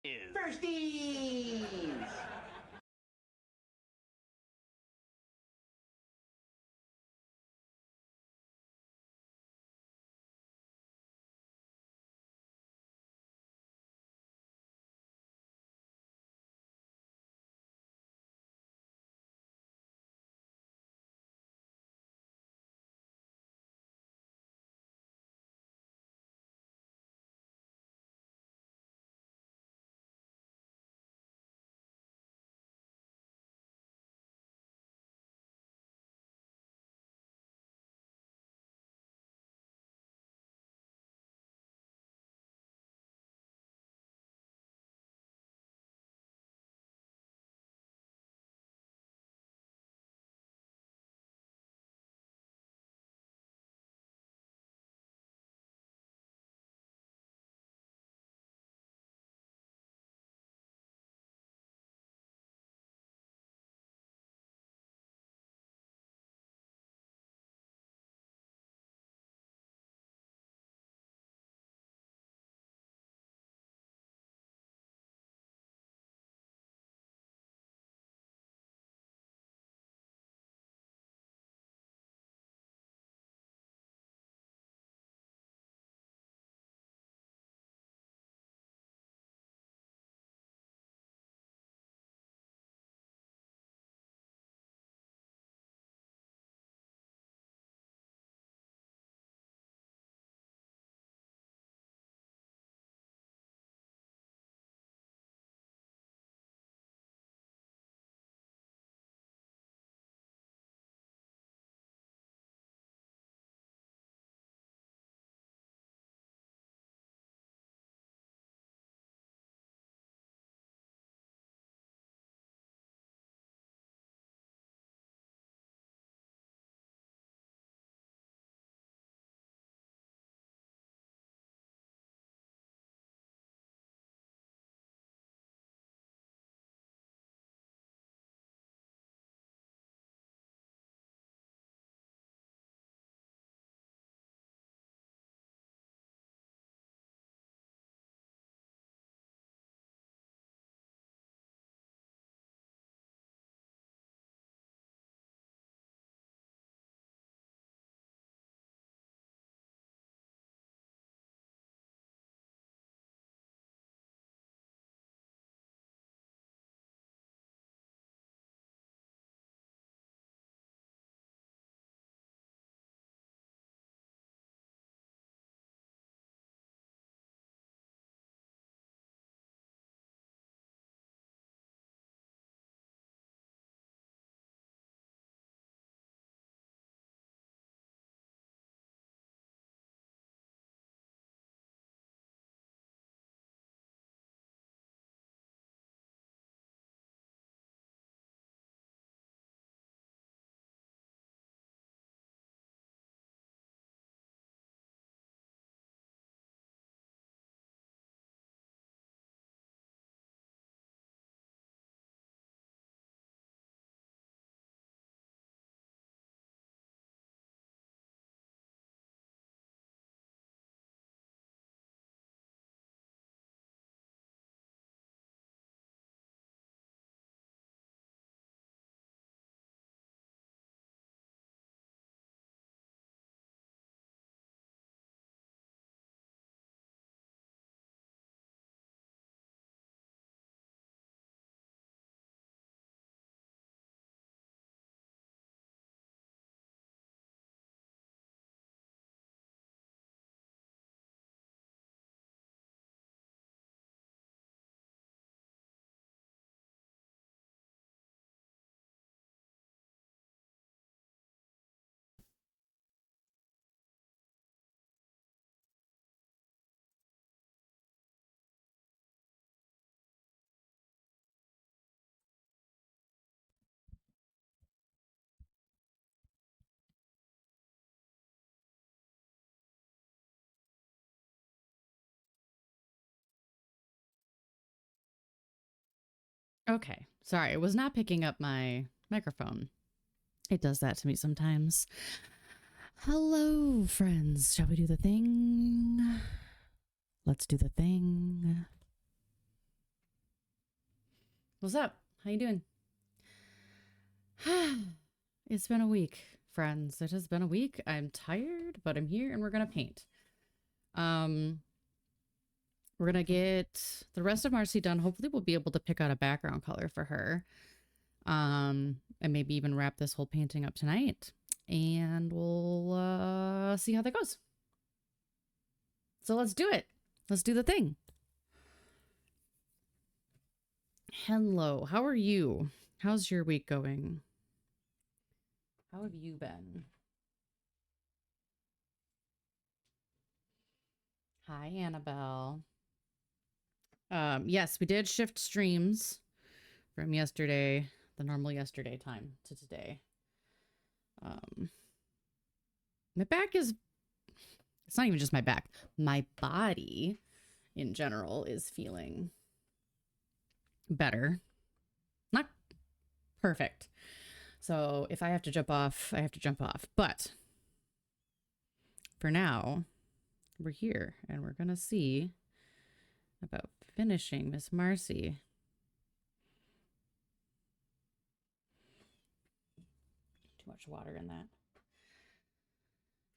Firsties! Okay. Sorry, I was not picking up my microphone. It does that to me sometimes. Hello, friends. Shall we do the thing? Let's do the thing. What's up? How you doing? It's been a week, friends. It has been a week. I'm tired, but I'm here and we're gonna paint. Um, we're gonna get the rest of Marcy done. Hopefully we'll be able to pick out a background color for her. And maybe even wrap this whole painting up tonight. And we'll see how that goes. So let's do it. Let's do the thing. Hello, how are you? How's your week going? How have you been? Hi, Annabelle. Yes, we did shift streams from yesterday, the normal yesterday time to today. My back is, it's not even just my back. My body in general is feeling better. Not perfect. So if I have to jump off, I have to jump off. But for now, we're here and we're going to see about finishing Miss Marcy. Too much water in that.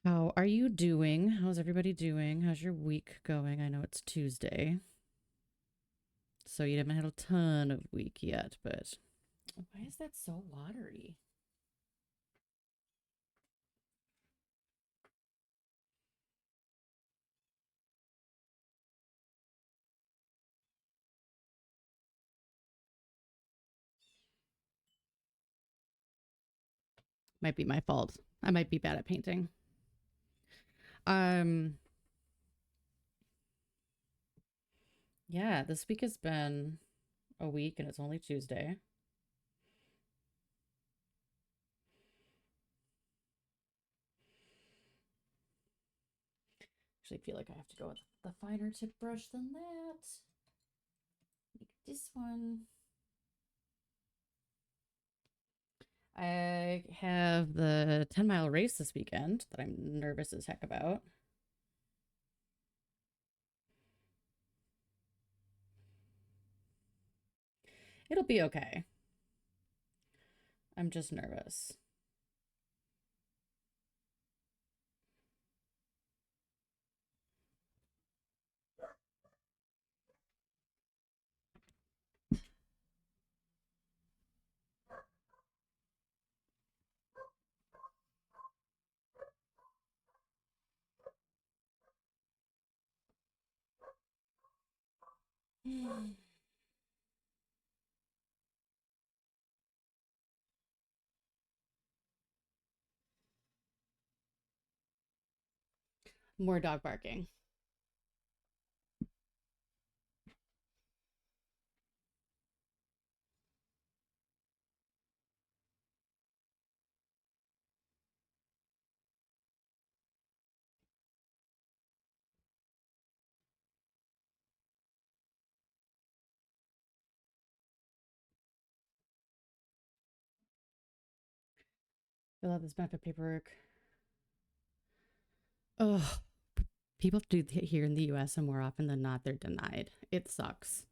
How are you doing? How's everybody doing? How's your week going? I know it's Tuesday, so you haven't had a ton of week yet, but why is that so watery? Might be my fault. I might be bad at painting. Yeah, this week has been a week and it's only Tuesday. Actually feel like I have to go with the finer tip brush than that. Make this one. I have the 10-mile race this weekend that I'm nervous as heck about. It'll be okay. I'm just nervous. More dog barking. Fill out this benefit paperwork. Oh, people do here in the US, and more often than not, they're denied. It sucks.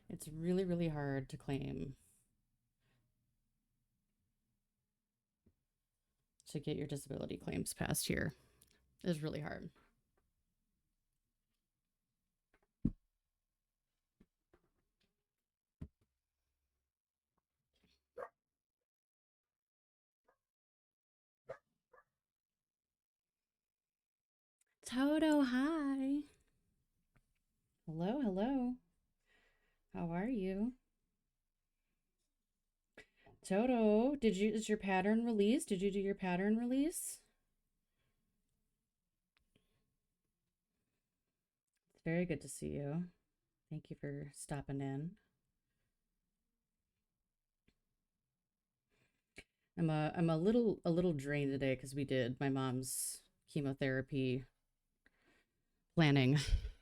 It's really, really hard to claim to get your disability claims passed here. It's really hard. Toto, hi. Hello, hello. How are you? Toto, is your pattern released? Did you do your pattern release? It's very good to see you. Thank you for stopping in. I'm a little drained today because we did my mom's chemotherapy planning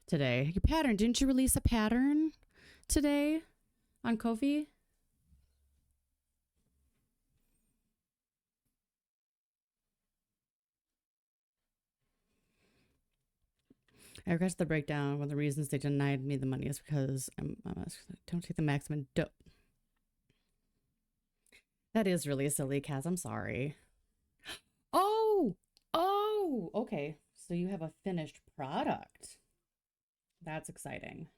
today. Your pattern, didn't you release a pattern today on Ko-fi? I requested the breakdown. One of the reasons they denied me the money is because don't take the maximum. That is really silly, Kaz. I'm sorry. Oh, oh, okay. So you have a finished product. That's exciting.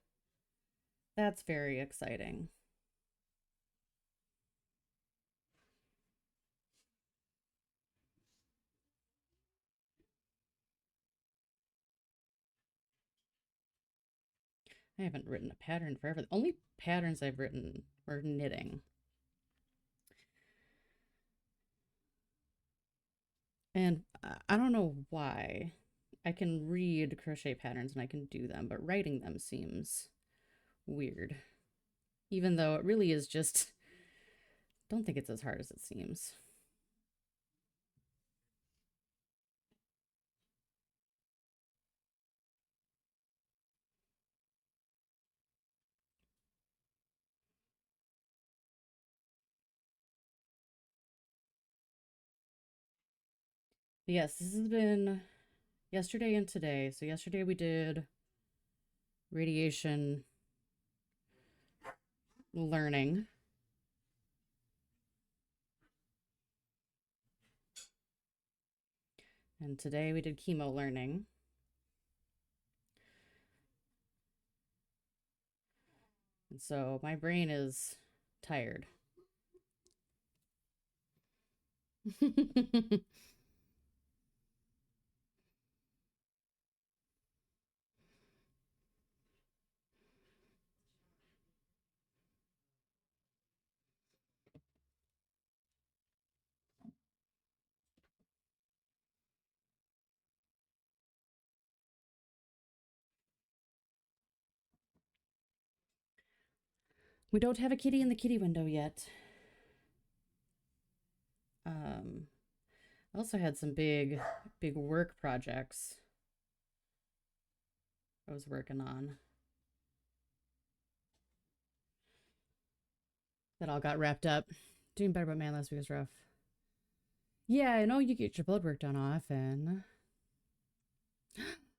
That's very exciting. I haven't written a pattern forever. The only patterns I've written were knitting. And I don't know why. I can read crochet patterns and I can do them, but writing them seems weird. Even though it really is just, don't think it's as hard as it seems. But yes, this has been yesterday and today. So yesterday we did radiation learning. And today we did chemo learning. And so my brain is tired. We don't have a kitty in the kitty window yet. I also had some big work projects I was working on that all got wrapped up. Doing better, but man, last week was rough. Yeah, I know you get your blood work done often.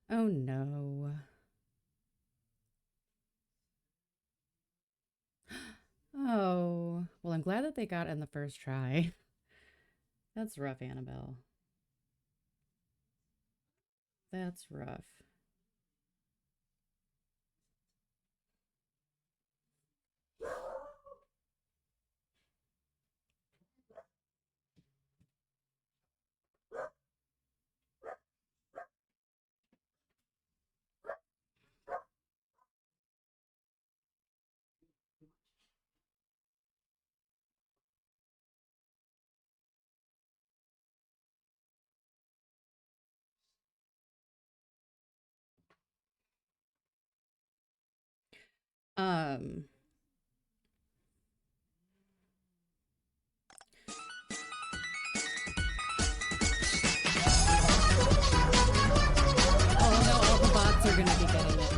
Oh no. Oh, well, I'm glad that they got it in the first try. That's rough, Annabelle. That's rough. Um, oh no, all the bots are gonna be getting it.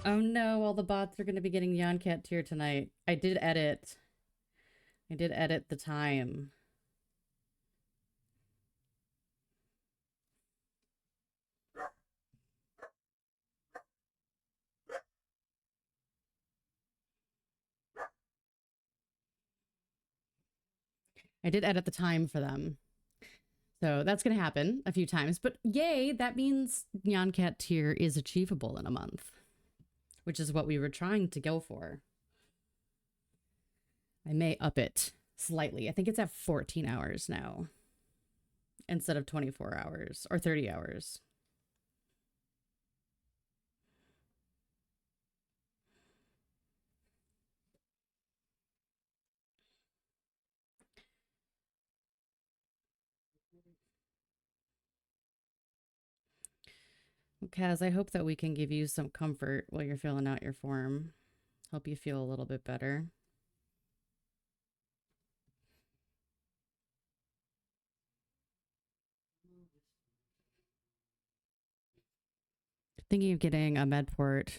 Oh no, all the bots are gonna be getting Yon Cat tier tonight. I did edit. I did edit the time. I did edit the time for them. So that's going to happen a few times. But yay, that means Nyan Cat tier is achievable in a month, which is what we were trying to go for. I may up it slightly. I think it's at 14 hours now instead of 24 hours or 30 hours. Kaz, I hope that we can give you some comfort while you're filling out your form. Help you feel a little bit better. Thinking of getting a med port.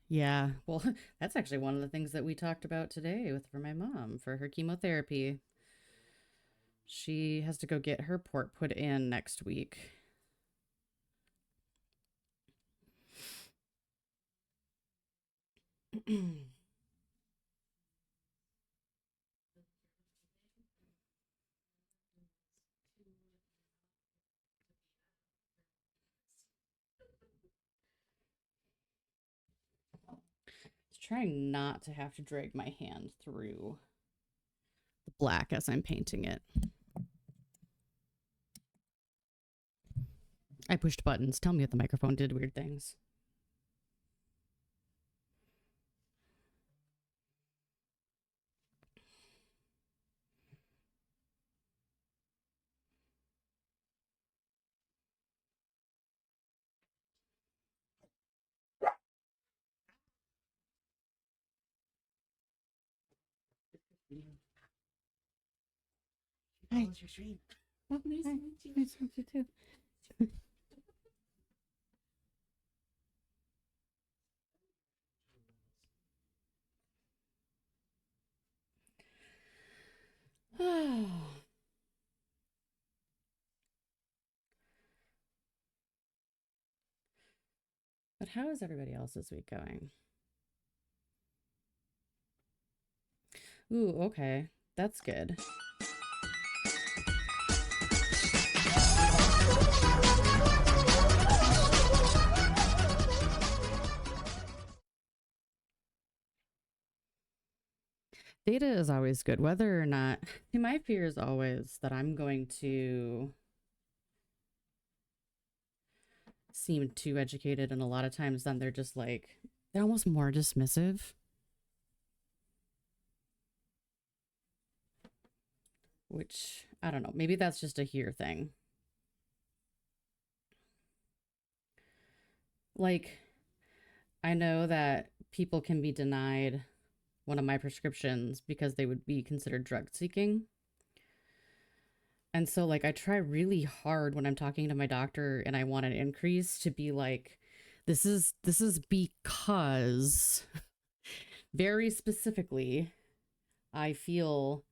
Yeah, well, that's actually one of the things that we talked about today for my mom for her chemotherapy. She has to go get her port put in next week. Trying not to have to drag my hand through the black as I'm painting it. I pushed buttons. Tell me if the microphone did weird things. Hi. How's your stream? Oh, nice to meet you. Nice to meet you too. But how is everybody else's week going? Ooh, okay. That's good. Data is always good, whether or not. See, my fear is always that I'm going to seem too educated, and a lot of times then they're just like, they're almost more dismissive. Which, I don't know, maybe that's just a here thing. Like, I know that people can be denied one of my prescriptions because they would be considered drug seeking. And so like I try really hard when I'm talking to my doctor and I want an increase to be like, this is because very specifically I feel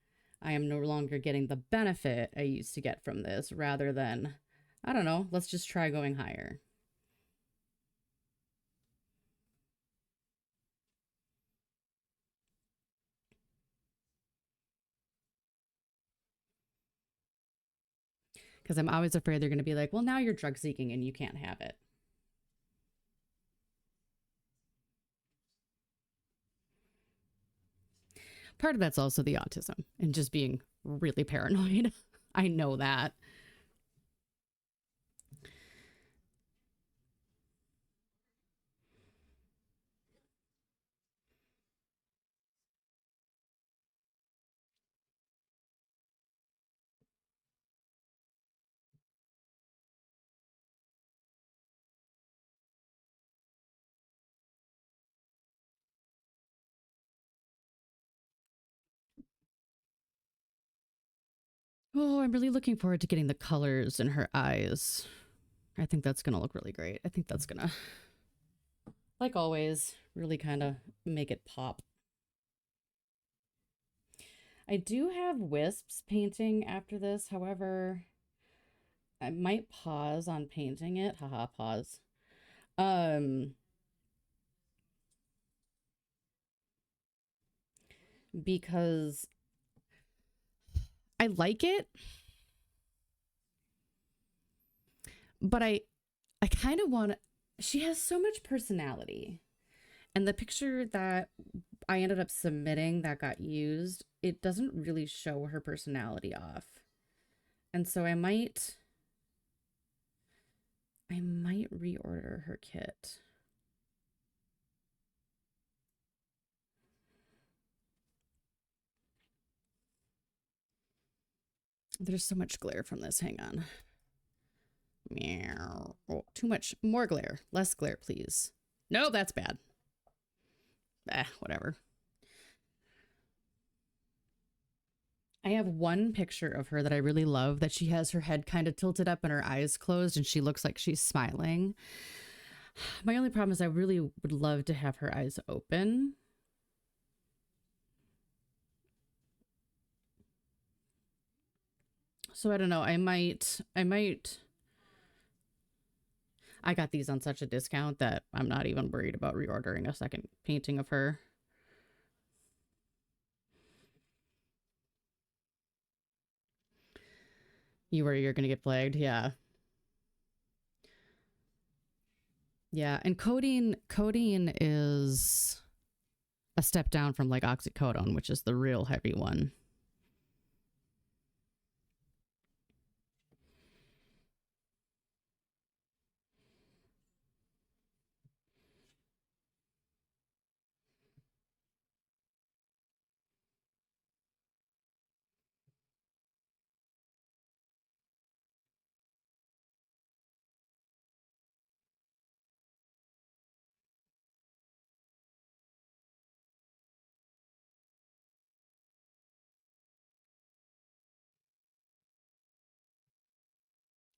I am no longer getting the benefit I used to get from this, rather than, I don't know, let's just try going higher. Because I'm always afraid they're going to be like, well, now you're drug seeking and you can't have it. Part of that's also the autism and just being really paranoid. I know that. Oh, I'm really looking forward to getting the colors in her eyes. I think that's going to look really great. I think that's going to, like always, really kind of make it pop. I do have wisps painting after this. However, I might pause on painting it. Haha, pause. Um, because I like it, but I kind of want, she has so much personality. And the picture that I ended up submitting that got used, it doesn't really show her personality off. And so I might reorder her kit. There's so much glare from this. Hang on. Meow. Oh, too much. More glare. Less glare, please. No, that's bad. Whatever. I have one picture of her that I really love, that she has her head kind of tilted up and her eyes closed and she looks like she's smiling. My only problem is I really would love to have her eyes open. So I don't know. I might I got these on such a discount that I'm not even worried about reordering a second painting of her. You worry you're going to get flagged? Yeah. Yeah, and codeine is a step down from like oxycodone, which is the real heavy one.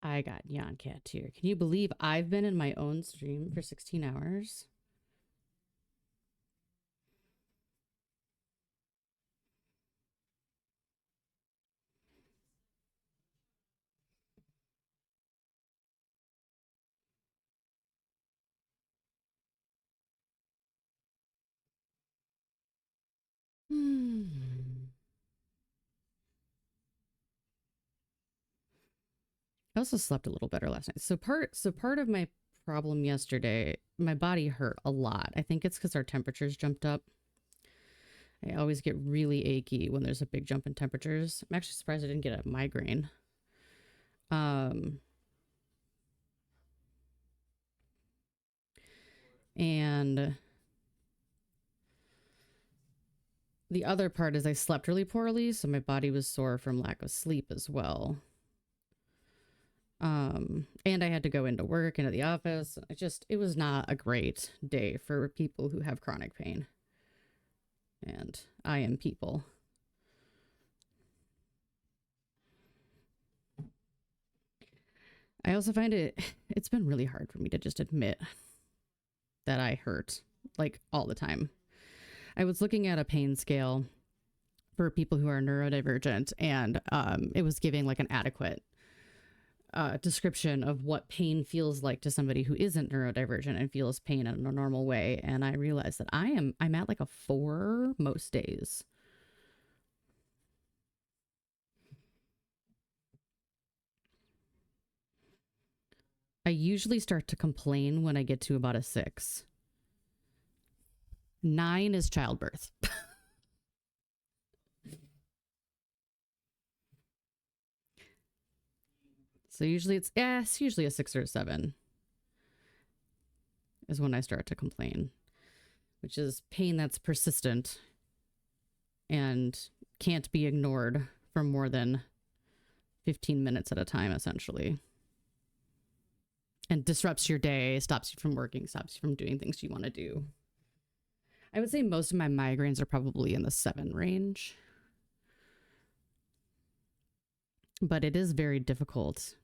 I got Yon Cat here. Can you believe I've been in my own stream for 16 hours? Hmm. I also slept a little better last night. So part of my problem yesterday, my body hurt a lot. I think it's because our temperatures jumped up. I always get really achy when there's a big jump in temperatures. I'm actually surprised I didn't get a migraine. Um, and the other part is I slept really poorly, so my body was sore from lack of sleep as well. And I had to go into work, into the office. It was not a great day for people who have chronic pain. And I am people. I also find it's been really hard for me to just admit that I hurt like all the time. I was looking at a pain scale for people who are neurodivergent, and it was giving like an adequate description of what pain feels like to somebody who isn't neurodivergent and feels pain in a normal way. And I realized that I'm at like a 4 most days. I usually start to complain when I get to about a 6. 9 is childbirth. So usually it's usually a 6 or a 7 is when I start to complain, which is pain that's persistent and can't be ignored for more than 15 minutes at a time, essentially. And disrupts your day, stops you from working, stops you from doing things you want to do. I would say most of my migraines are probably in the 7 range, but it is very difficult.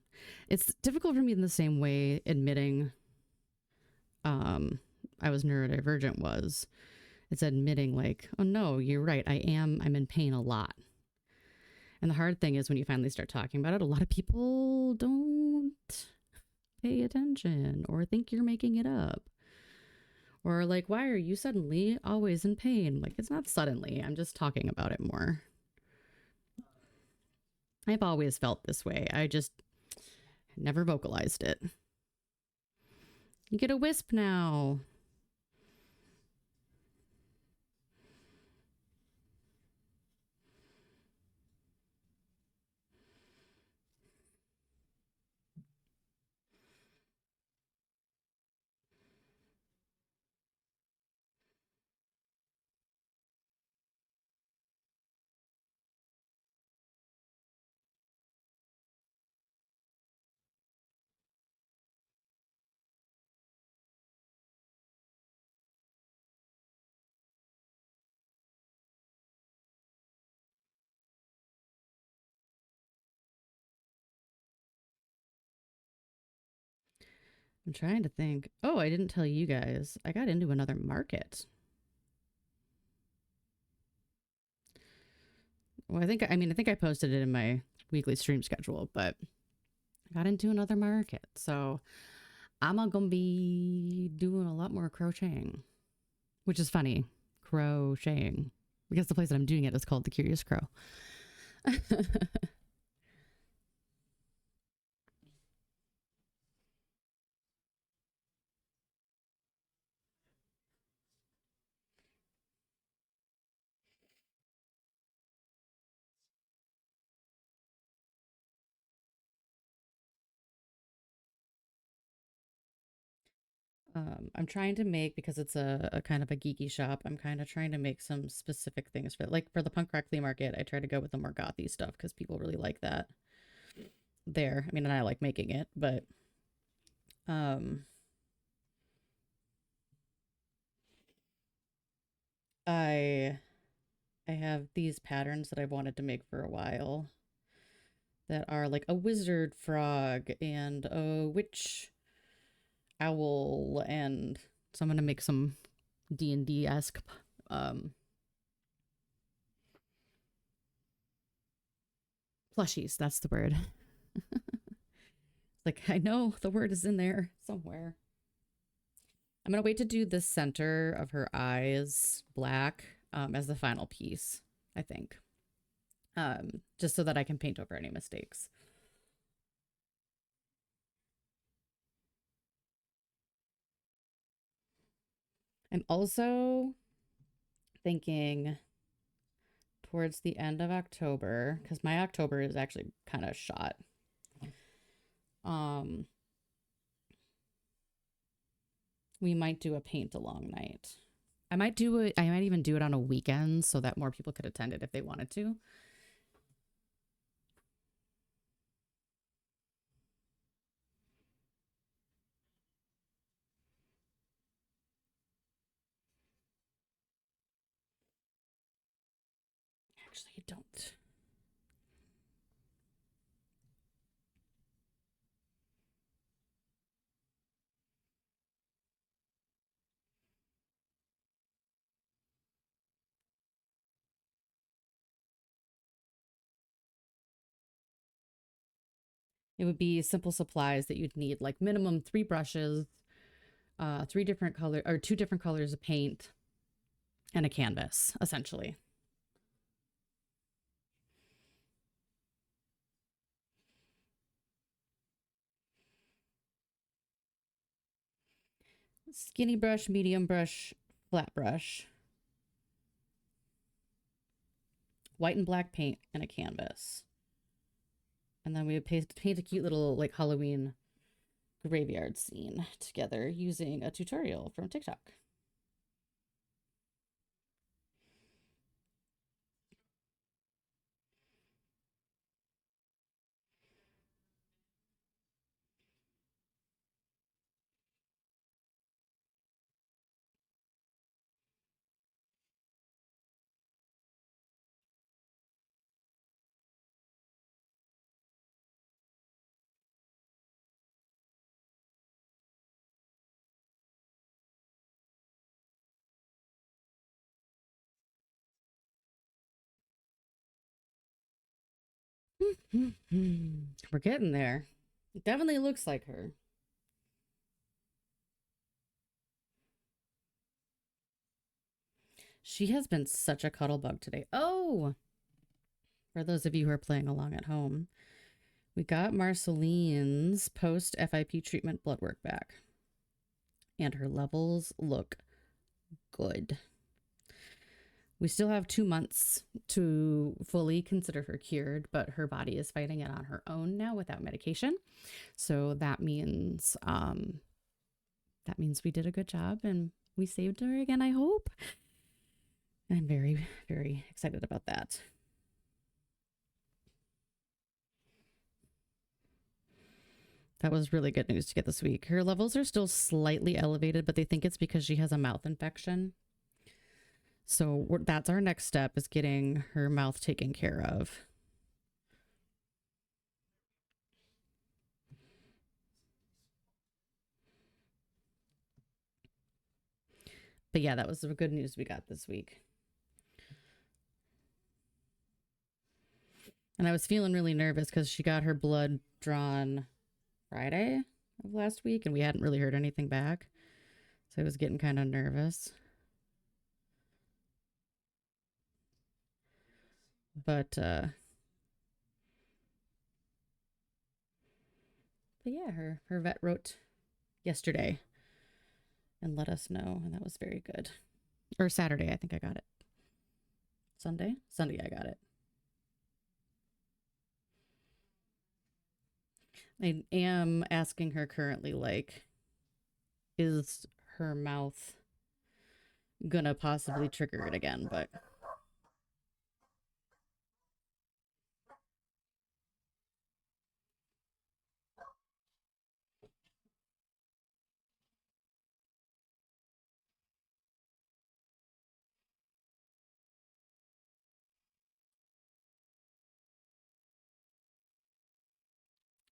It's difficult for me in the same way admitting I was neurodivergent was. It's admitting like, oh no, you're right. I'm in pain a lot. And the hard thing is when you finally start talking about it, a lot of people don't pay attention or think you're making it up. Or like, why are you suddenly always in pain? Like, it's not suddenly. I'm just talking about it more. I've always felt this way. I just never vocalized it. You get a wisp now. I'm trying to think. Oh, I didn't tell you guys. I got into another market. Well, I think I posted it in my weekly stream schedule, but I got into another market. So I'm gonna be doing a lot more crocheting, which is funny. Crocheting. Because the place that I'm doing it is called the Curious Crow. I'm trying to make, because it's a kind of a geeky shop, I'm kind of trying to make some specific things for, like, for the punk rock flea market. I try to go with the more gothy stuff because people really like that there. I mean, and I like making it, but um, I I have these patterns that I've wanted to make for a while that are like a wizard frog and a witch owl, and so I'm gonna make some D&D esque um plushies. That's the word. Like, I know the word is in there somewhere. I'm gonna wait to do the center of her eyes black as the final piece, I think. Just so that I can paint over any mistakes. I'm also thinking towards the end of October, because my October is actually kind of shot. Um, we might do a paint along night. I might do it. I might even do it on a weekend so that more people could attend it if they wanted to. Actually, I don't. It would be simple supplies that you'd need, like minimum 3 brushes, three different color or 2 different colors of paint, and a canvas, essentially. Skinny brush, medium brush, flat brush, white and black paint, and a canvas. And then we would paint a cute little like Halloween graveyard scene together using a tutorial from TikTok. We're getting there. It definitely looks like her. She has been such a cuddle bug today. Oh, for those of you who are playing along at home, we got Marceline's post FIP treatment blood work back, and her levels look good. We still have 2 months to fully consider her cured, but her body is fighting it on her own now without medication. So that means we did a good job and we saved her again, I hope. And I'm very, very excited about that. That was really good news to get this week. Her levels are still slightly elevated, but they think it's because she has a mouth infection. So that's our next step, is getting her mouth taken care of. But yeah, that was the good news we got this week. And I was feeling really nervous because she got her blood drawn Friday, of last week, and we hadn't really heard anything back. So I was getting kind of nervous. But yeah, her vet wrote yesterday and let us know, and that was very good. Or Saturday, I think I got it. Sunday? Sunday, I got it. I am asking her currently, like, is her mouth gonna possibly trigger it again? But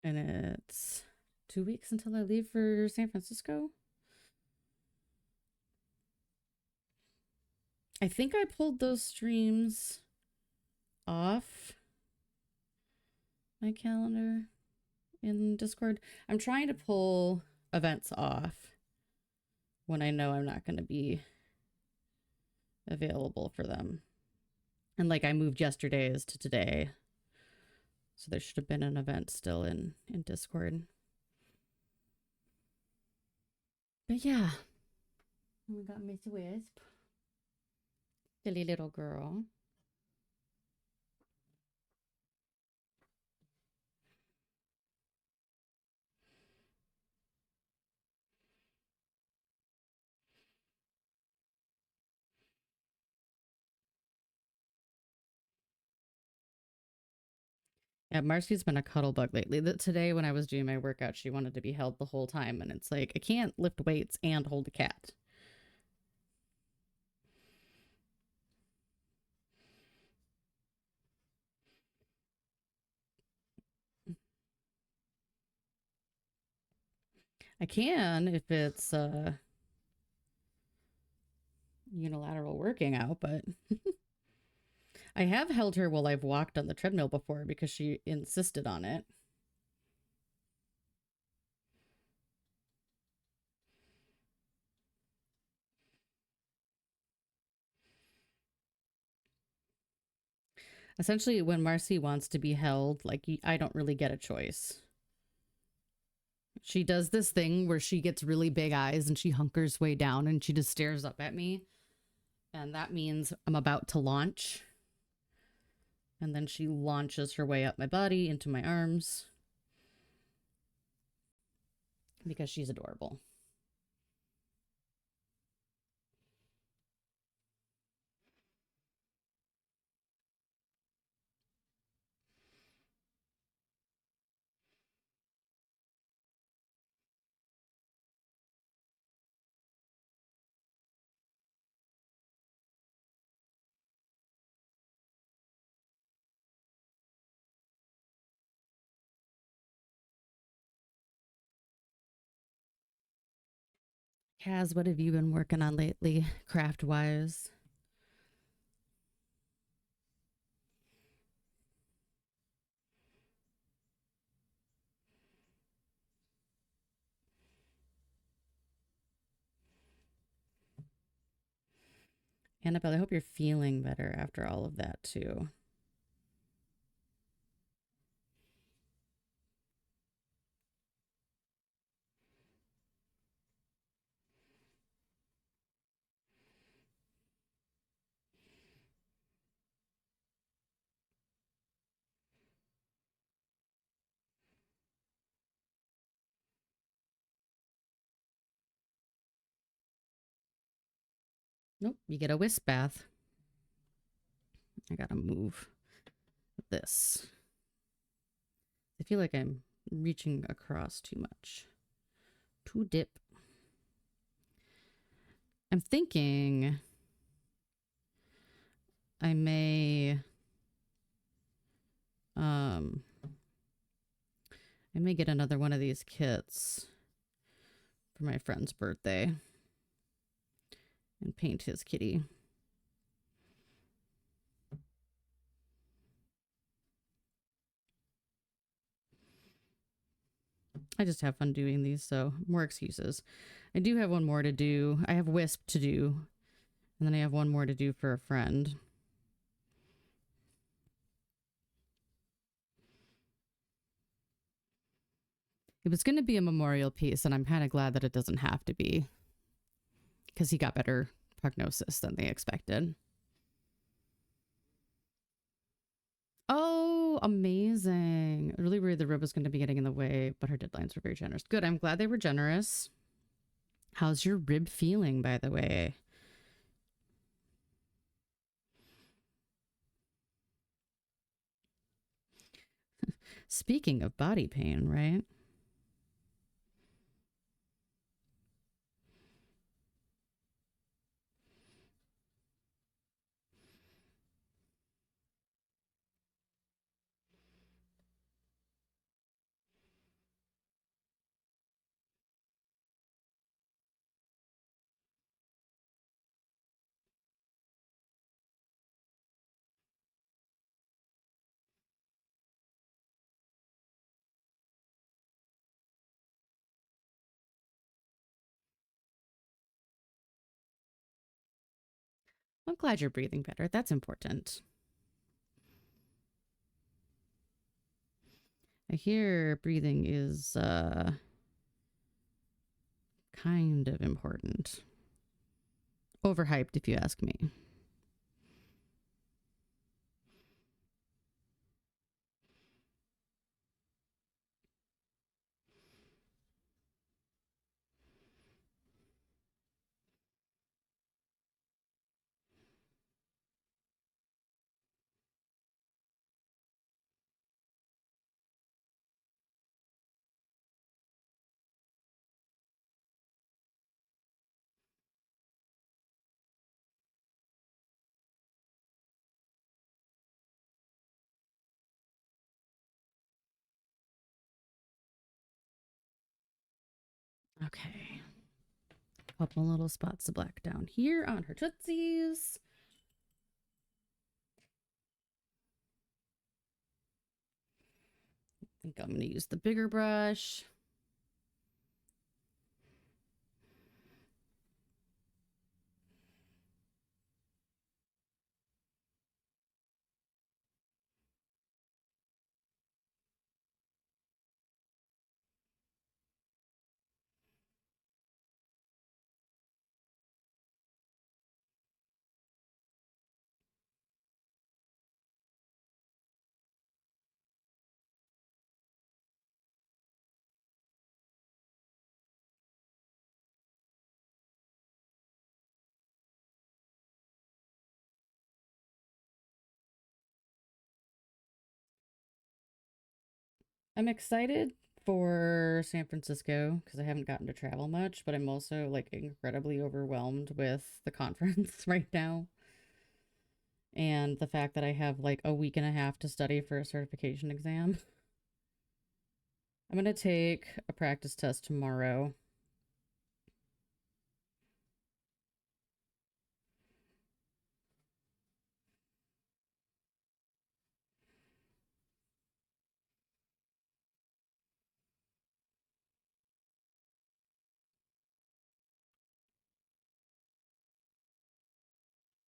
and it's 2 weeks until I leave for San Francisco. I think I pulled those streams off my calendar in Discord. I'm trying to pull events off when I know I'm not going to be available for them. And like I moved yesterday's to today. So there should have been an event still in Discord. But yeah. We got Miss Wisp. Silly little girl. Yeah, Marcy's been a cuddle bug lately. Today, when I was doing my workout, she wanted to be held the whole time. And it's like, I can't lift weights and hold a cat. I can if it's unilateral working out, but I have held her while I've walked on the treadmill before because she insisted on it. Essentially, when Marcy wants to be held, like, I don't really get a choice. She does this thing where she gets really big eyes and she hunkers way down and she just stares up at me. And that means I'm about to launch. And then she launches her way up my body into my arms because she's adorable. Kaz, what have you been working on lately, craft-wise? Annabelle, I hope you're feeling better after all of that, too. Nope, you get a wisp bath. I gotta move this. I feel like I'm reaching across too much. Too dip. I'm thinking I may get another one of these kits for my friend's birthday and paint his kitty. I just have fun doing these, so more excuses. I do have one more to do. I have Wisp to do, and then I have one more to do for a friend. It was going to be a memorial piece, and I'm kind of glad that it doesn't have to be because he got better prognosis than they expected. Oh, amazing. Really worried the rib was going to be getting in the way, but her deadlines were very generous. Good. I'm glad they were generous. How's your rib feeling, by the way? Speaking of body pain, right? I'm glad you're breathing better. That's important. I hear breathing is kind of important. Overhyped, if you ask me. Okay. Couple little spots of black down here on her tootsies. I think I'm going to use the bigger brush. I'm excited for San Francisco because I haven't gotten to travel much, but I'm also like incredibly overwhelmed with the conference right now. And the fact that I have like a week and a half to study for a certification exam. I'm going to take a practice test tomorrow.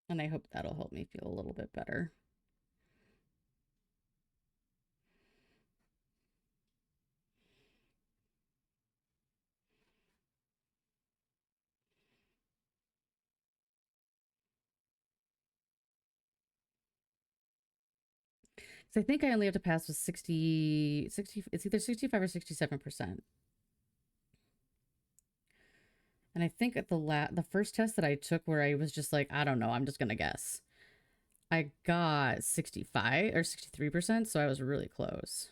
And I hope that'll help me feel a little bit better. So I think I only have to pass with 60, it's either 65 or 67%. And I think at the first test that I took where I was just like, I don't know, I'm just going to guess. I got 65 or 63%, so I was really close.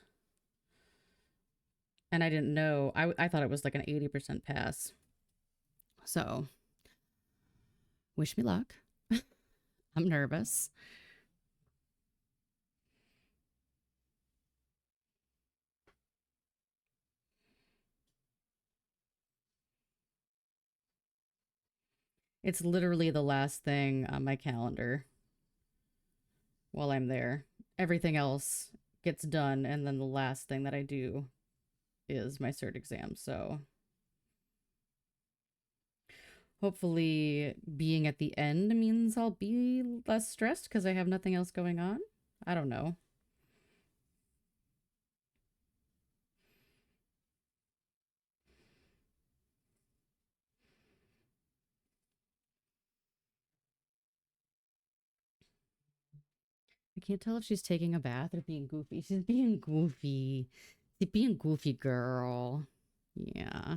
And I didn't know, I thought it was like an 80% pass. So, wish me luck. I'm nervous. It's literally the last thing on my calendar while I'm there. Everything else gets done, and then the last thing that I do is my cert exam. So hopefully being at the end means I'll be less stressed because I have nothing else going on. I don't know. I can't tell if she's taking a bath or being goofy. She's being goofy. She's being goofy, girl. Yeah.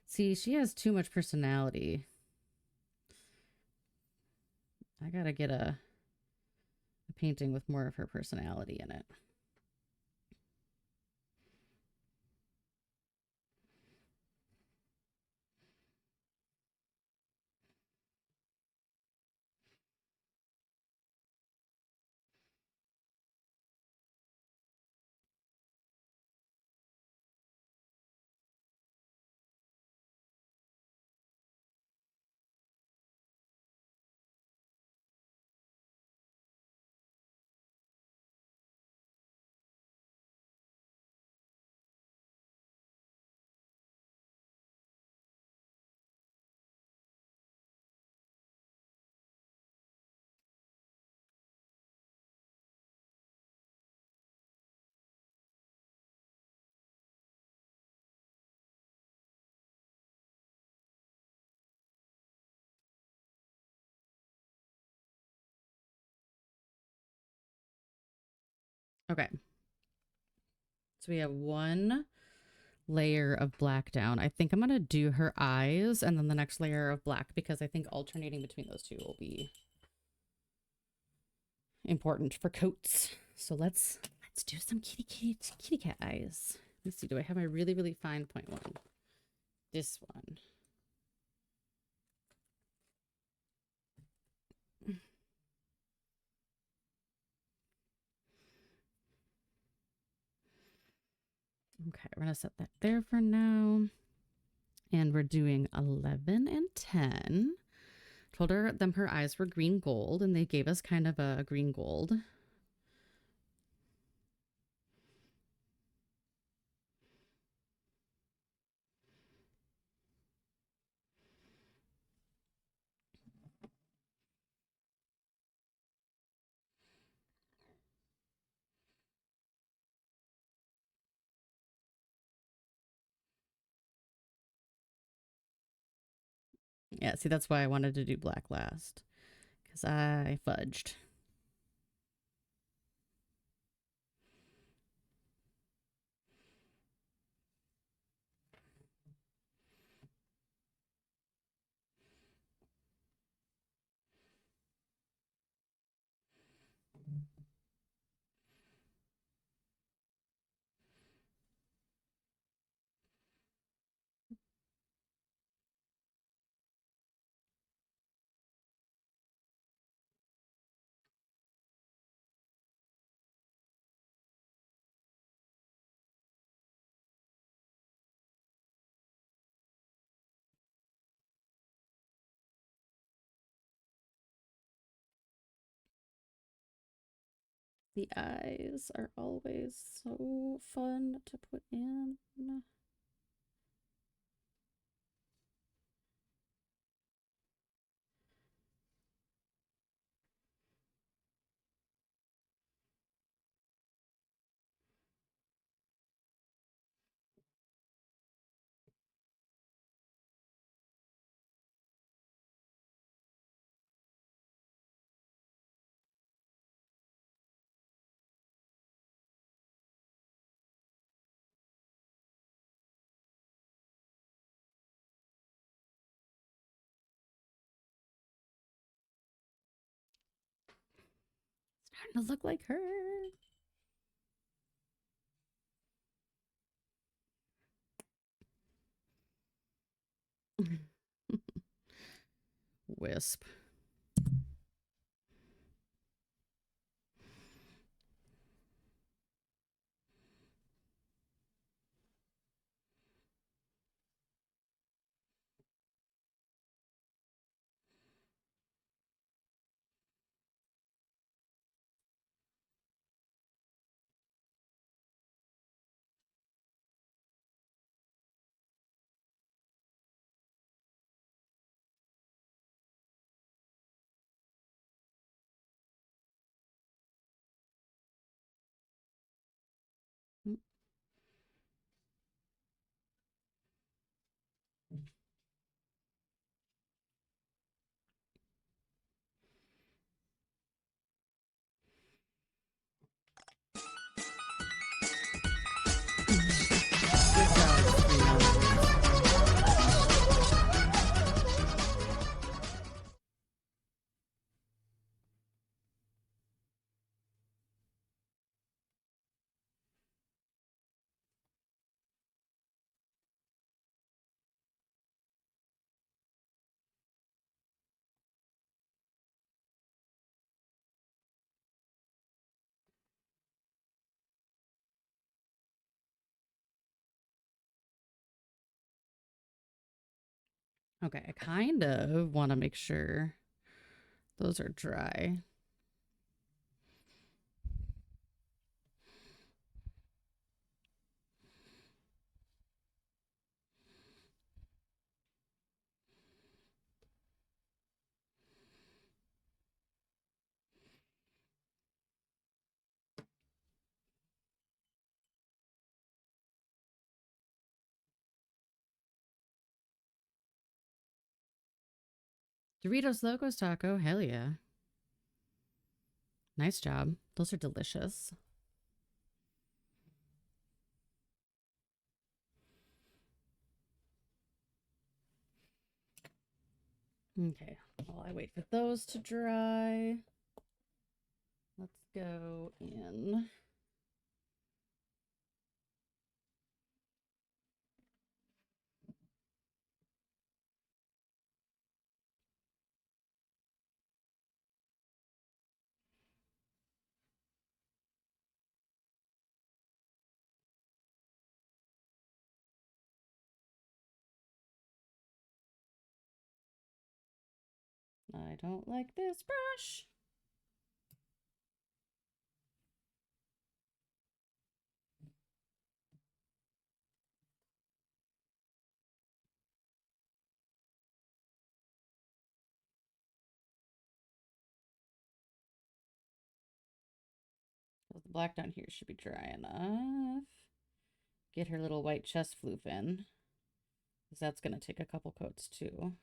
See, she has too much personality. I gotta get a painting with more of her personality in it. Okay. So we have one layer of black down. I think I'm going to do her eyes and then the next layer of black because I think alternating between those two will be important for coats. So let's do some kitty cat eyes. Let's see. Do I have my really, really fine point one? This one. Okay, we're going to set that there for now. And we're doing 11 and 10. Told her them her eyes were green gold, and they gave us kind of a green gold. Yeah, see, that's why I wanted to do black last. Because I fudged. The eyes are always so fun to put in. Starting to look like her. Wisp. Okay, I kind of want to make sure those are dry. Doritos Locos Taco, hell yeah. Nice job. Those are delicious. Okay, while I wait for those to dry, let's go in. I don't like this brush. The black down here should be dry enough. Get her little white chest floof in, because that's going to take a couple coats too.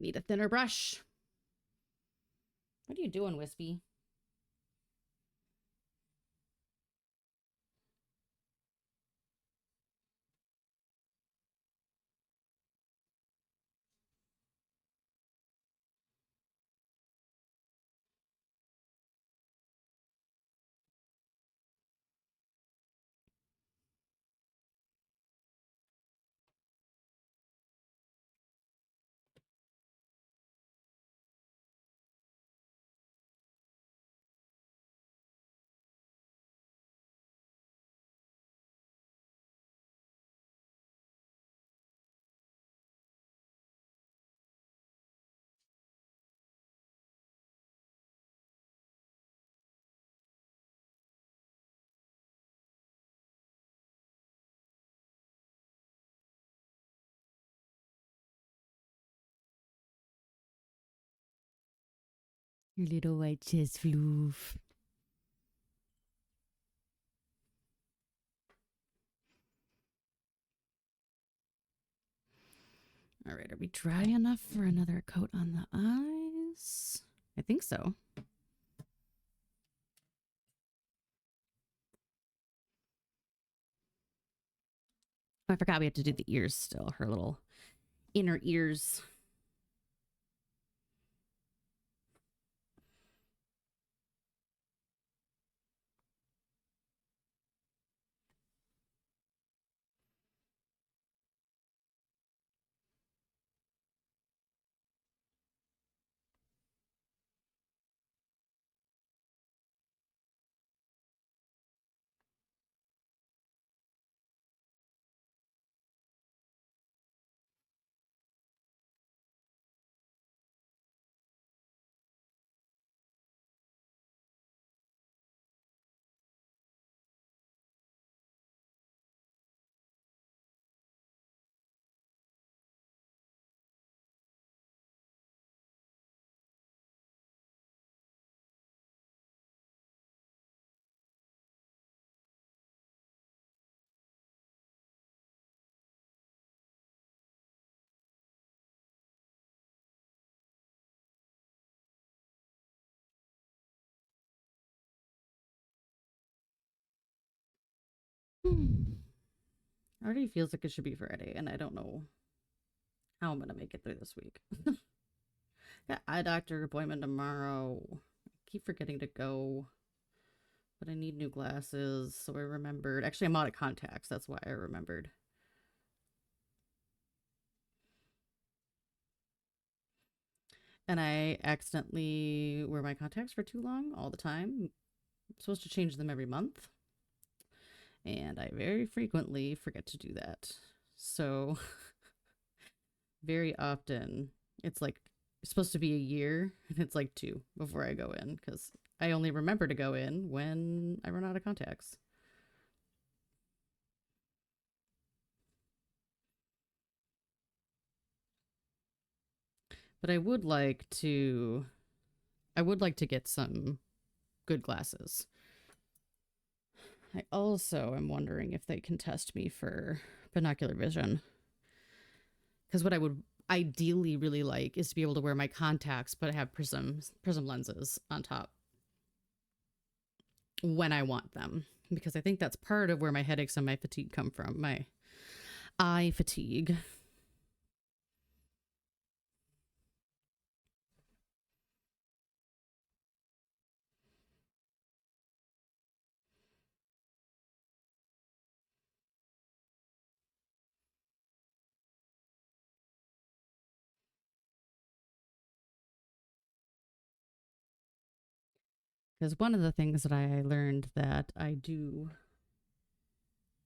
Need a thinner brush. What are you doing, Wispy? Your little white chest floof. All right, are we dry enough for another coat on the eyes? I think so. Oh, I forgot we have to do the ears still, her little inner ears. Already feels like it should be Friday, and I don't know how I'm gonna make it through this week. Got eye doctor appointment tomorrow. I keep forgetting to go, but I need new glasses, so I remembered. Actually, I'm out of contacts. That's why I remembered. And I accidentally wear my contacts for too long all the time. I'm supposed to change them every month, and I very frequently forget to do that. So, very often, it's like it's supposed to be a year, and it's like 2 before I go in because I only remember to go in when I run out of contacts. But I would like to get some good glasses. I also am wondering if they can test me for binocular vision. Because what I would ideally really like is to be able to wear my contacts but have prism lenses on top when I want them. Because I think that's part of where my headaches and my fatigue come from. My eye fatigue. Because one of the things that I learned that I do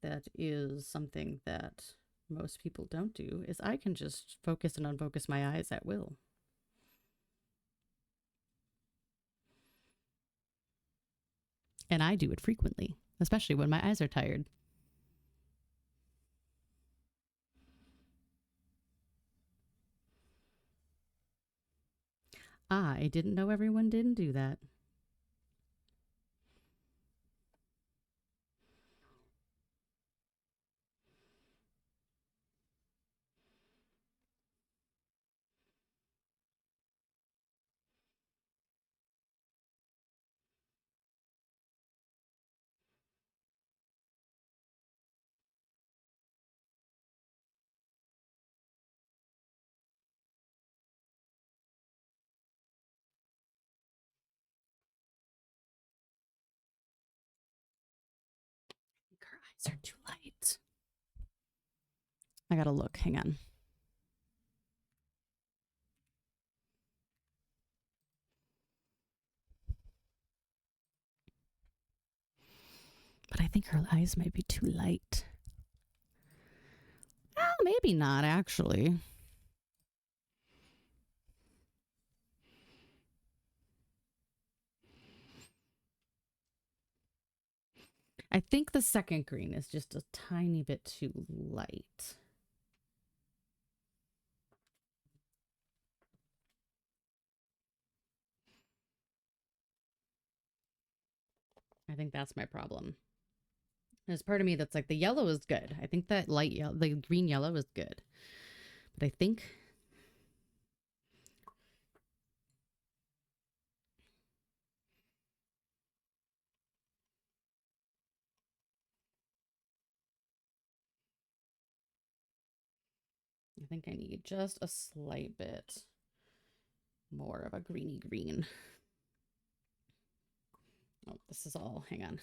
that is something that most people don't do is I can just focus and unfocus my eyes at will. And I do it frequently, especially when my eyes are tired. I didn't know everyone didn't do that. I think her eyes are too light. I gotta look. Hang on. But I think her eyes might be too light. Well, maybe not, actually. I think the second green is just a tiny bit too light. I think that's my problem. There's part of me that's like the yellow is good. I think that light yellow, the green yellow is good. But I think I need just a slight bit more of a greeny green. Oh, this is all, hang on.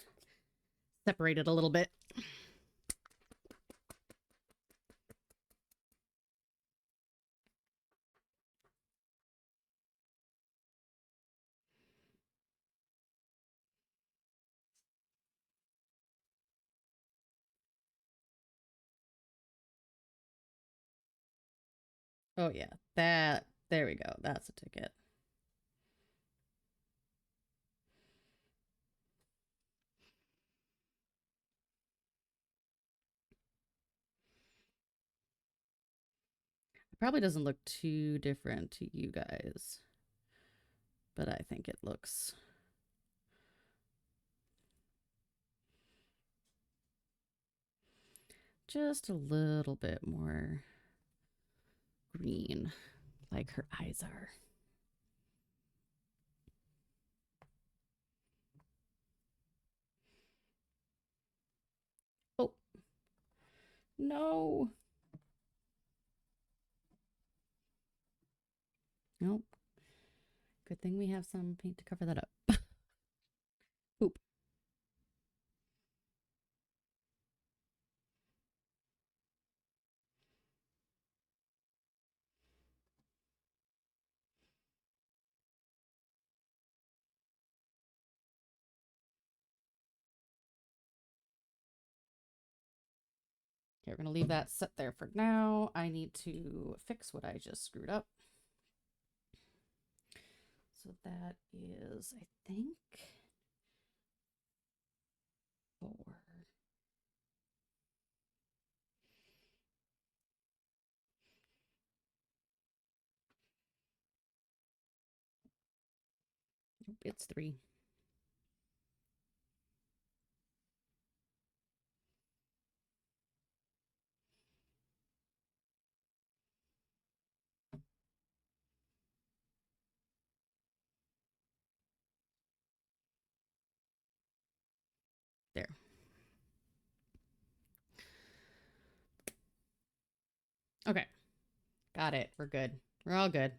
Separated a little bit. Oh yeah, there we go. That's a ticket. It probably doesn't look too different to you guys, but I think it looks just a little bit more green, like her eyes are. Oh, No. Nope. Good thing we have some paint to cover that up. Oop. Okay, we're going to leave that set there for now. I need to fix what I just screwed up. So that is, I think, 4. It's 3. There. Okay. Got it. We're good. We're all good.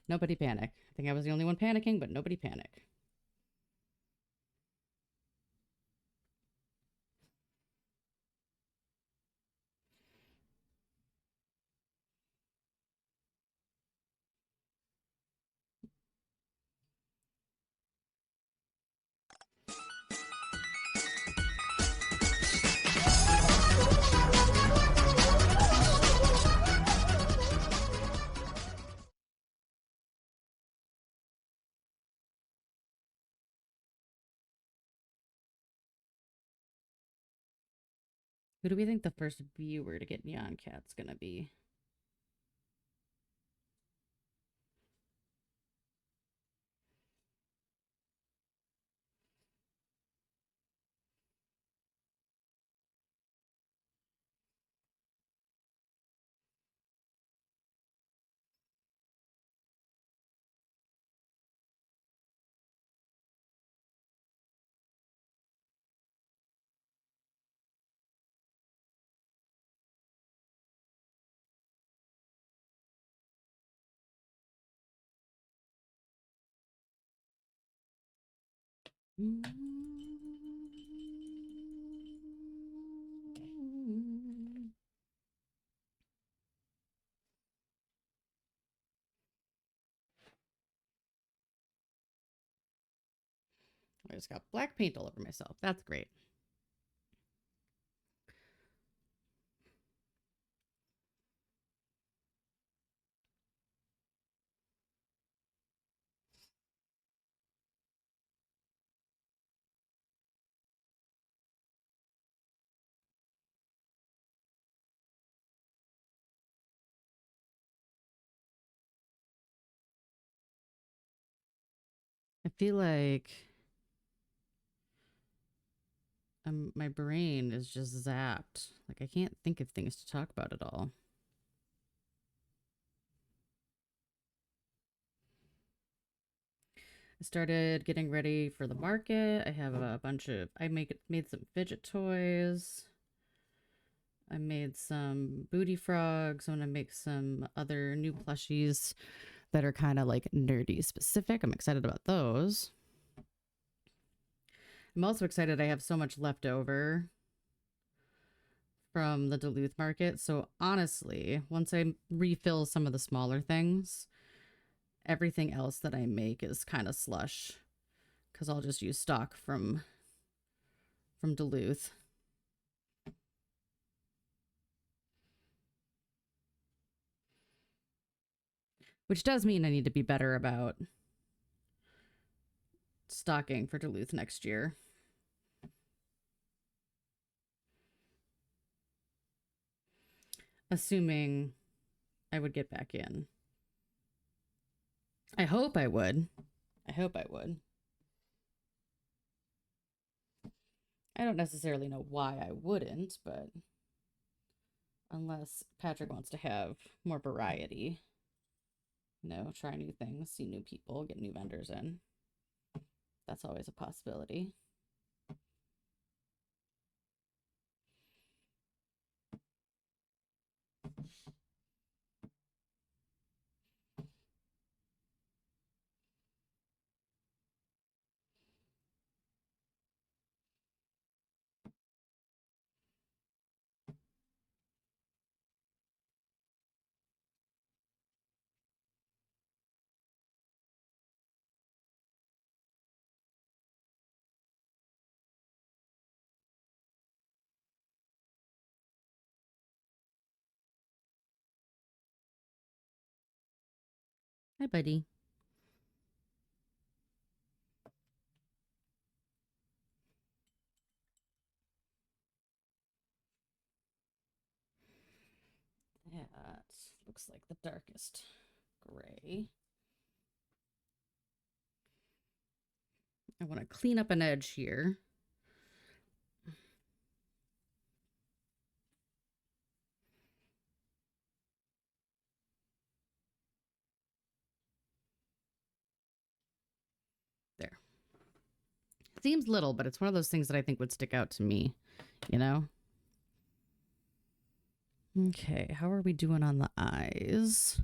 Nobody panic. I think I was the only one panicking, but nobody panic. Who do we think the first viewer to get Neon Cat's gonna be? I just got black paint all over myself. That's great. I feel like my brain is just zapped. Like I can't think of things to talk about at all. I started getting ready for the market. I have a bunch of made some fidget toys. I made some booty frogs. I'm gonna make some other new plushies that are kind of like nerdy specific. I'm excited about those. I'm also excited I have so much left over from the Duluth market. So honestly, once I refill some of the smaller things, everything else that I make is kind of slush because I'll just use stock from Duluth. Which does mean I need to be better about stocking for Duluth next year. Assuming I would get back in. I hope I would. I hope I would. I don't necessarily know why I wouldn't, but unless Patrick wants to have more variety, try new things, see new people, get new vendors in. That's always a possibility. Hi, buddy. That looks like the darkest gray. I want to clean up an edge here. There. Seems little, but it's one of those things that I think would stick out to me, you know? Okay, how are we doing on the eyes?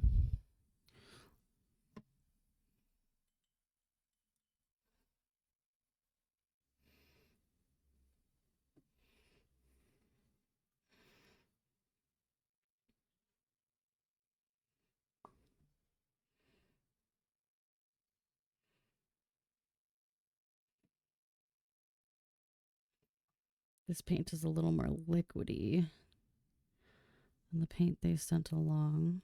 This paint is a little more liquidy than the paint they sent along.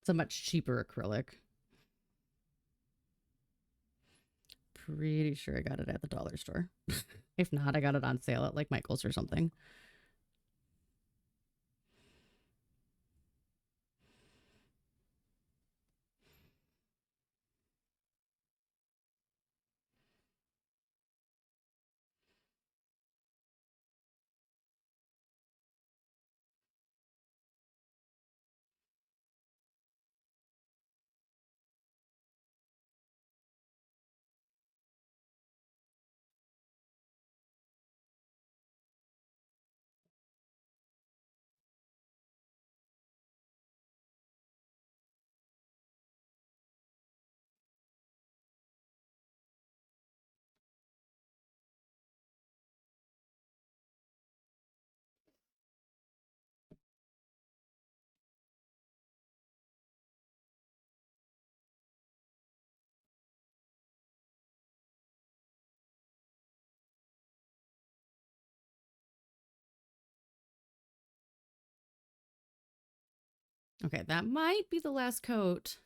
It's a much cheaper acrylic. Pretty sure I got it at the dollar store. If not, I got it on sale at like Michael's or something. Okay, that might be the last coat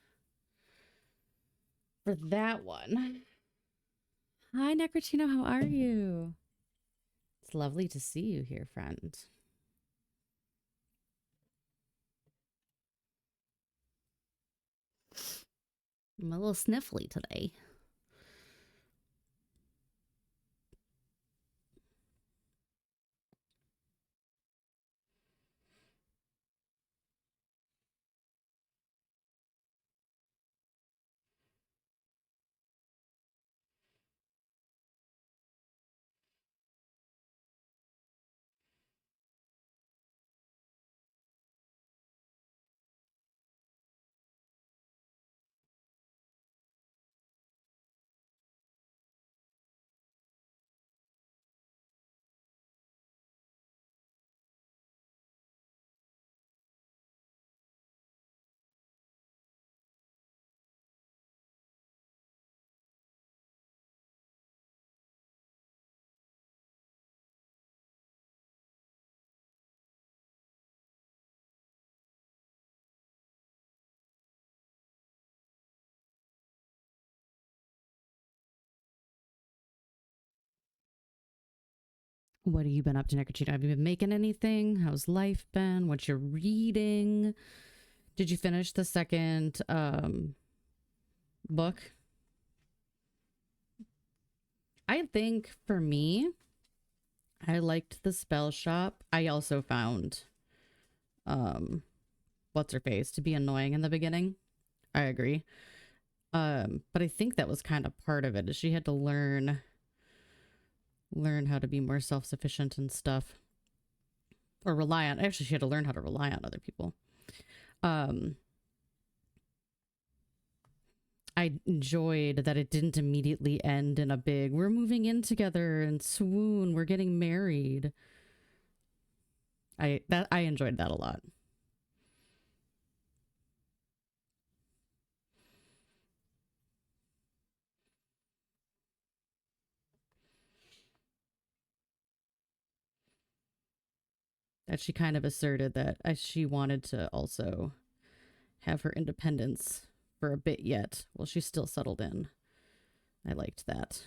for that one. Hi, Necrotino. How are you? It's lovely to see you here, friend. I'm a little sniffly today. What have you been up to, Necrotino? Have you been making anything? How's life been? What you're reading? Did you finish the second book? I think for me, I liked the spell shop. I also found what's her face to be annoying in the beginning. I agree. But I think that was kind of part of it, is she had to learn how to be more self-sufficient and stuff. Or rely on, actually she had to learn how to rely on other people. I enjoyed that it didn't immediately end in a big, we're moving in together and swoon, we're getting married. I enjoyed that a lot. that she kind of asserted that she wanted to also have her independence for a bit yet. Well, she's still settled in. I liked that.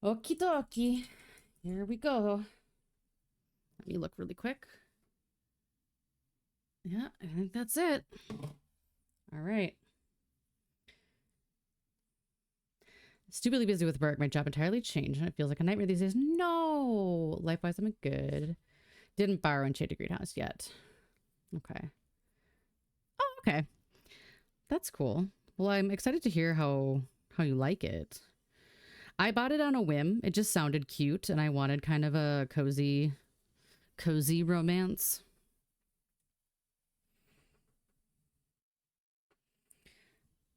Okie dokie. Here we go. Let me look really quick. Yeah, I think that's it. All right. Stupidly busy with work. My job entirely changed and it feels like a nightmare these days. No! Life-wise, I'm good. Didn't borrow Enchanted Greenhouse yet. Okay. Oh, okay. That's cool. Well, I'm excited to hear how you like it. I bought it on a whim. It just sounded cute and I wanted kind of a cozy romance.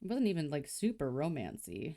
It wasn't even like super romancy.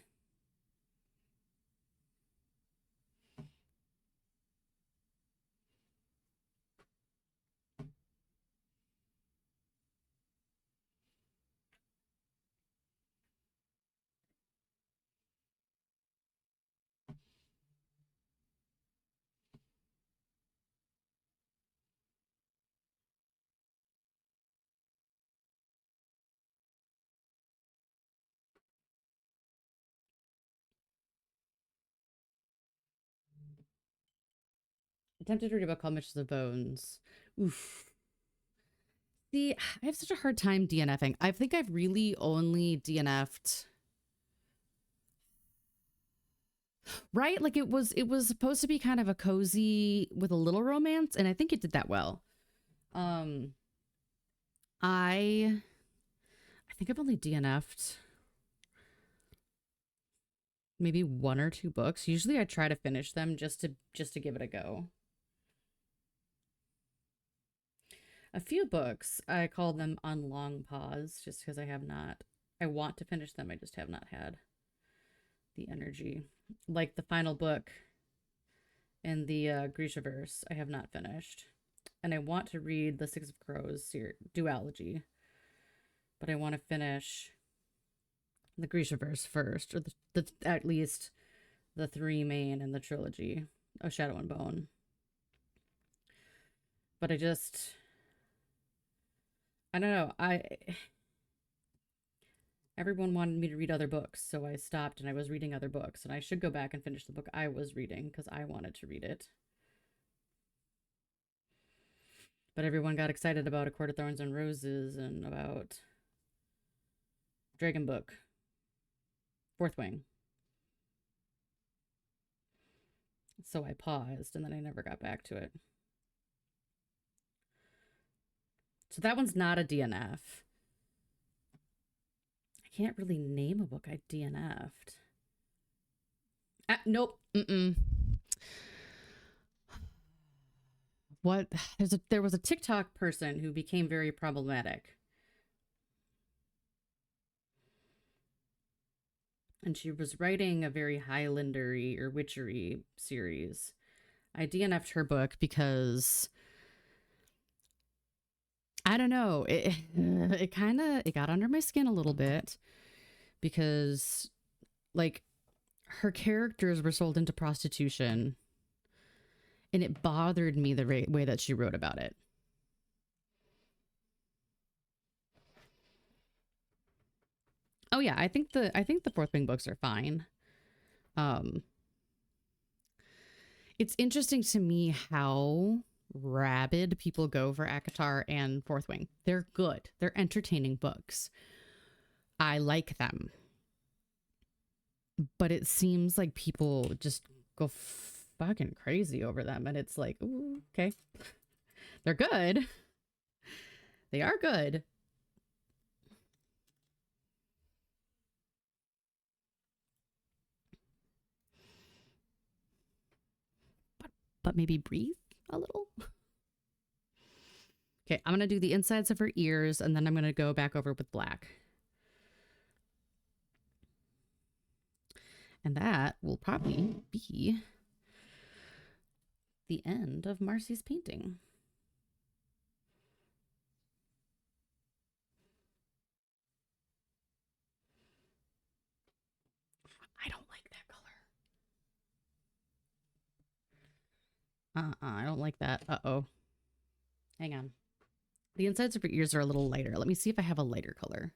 Attempted to read a book called Mitch the Bones. Oof. See, I have such a hard time DNFing. I think I've really only DNF'd. Right? Like it was supposed to be kind of a cozy with a little romance, and I think it did that well. Um I think I've only DNF'd maybe one or two books. Usually I try to finish them just to give it a go. A few books, I call them on long pause just because I want to finish them. I just have not had the energy. Like the final book in the Grishaverse, I have not finished. And I want to read the Six of Crows duology, but I want to finish the Grishaverse first, or at least the three main in the trilogy of Shadow and Bone. But I don't know. Everyone wanted me to read other books, so I stopped and I was reading other books, and I should go back and finish the book I was reading because I wanted to read it. But everyone got excited about A Court of Thorns and Roses and about Dragon Book, Fourth Wing. So I paused and then I never got back to it. So that one's not a DNF. I can't really name a book I DNF'd. Nope. What? There was a TikTok person who became very problematic. And she was writing a very Highlandery or witchery series. I DNF'd her book because I don't know. It got under my skin a little bit because like her characters were sold into prostitution and it bothered me the way that she wrote about it. Oh yeah, I think the Fourth Wing books are fine. It's interesting to me how rabid people go for ACOTAR and Fourth Wing. They're good. They're entertaining books. I like them. But it seems like people just go fucking crazy over them. And it's like, ooh, okay. They're good. They are good. But maybe breathe a little. Okay, I'm going to do the insides of her ears and then I'm going to go back over with black. And that will probably be the end of Marcy's painting. I don't like that color. I don't like that. Uh-oh. Hang on. The insides of her ears are a little lighter. Let me see if I have a lighter color.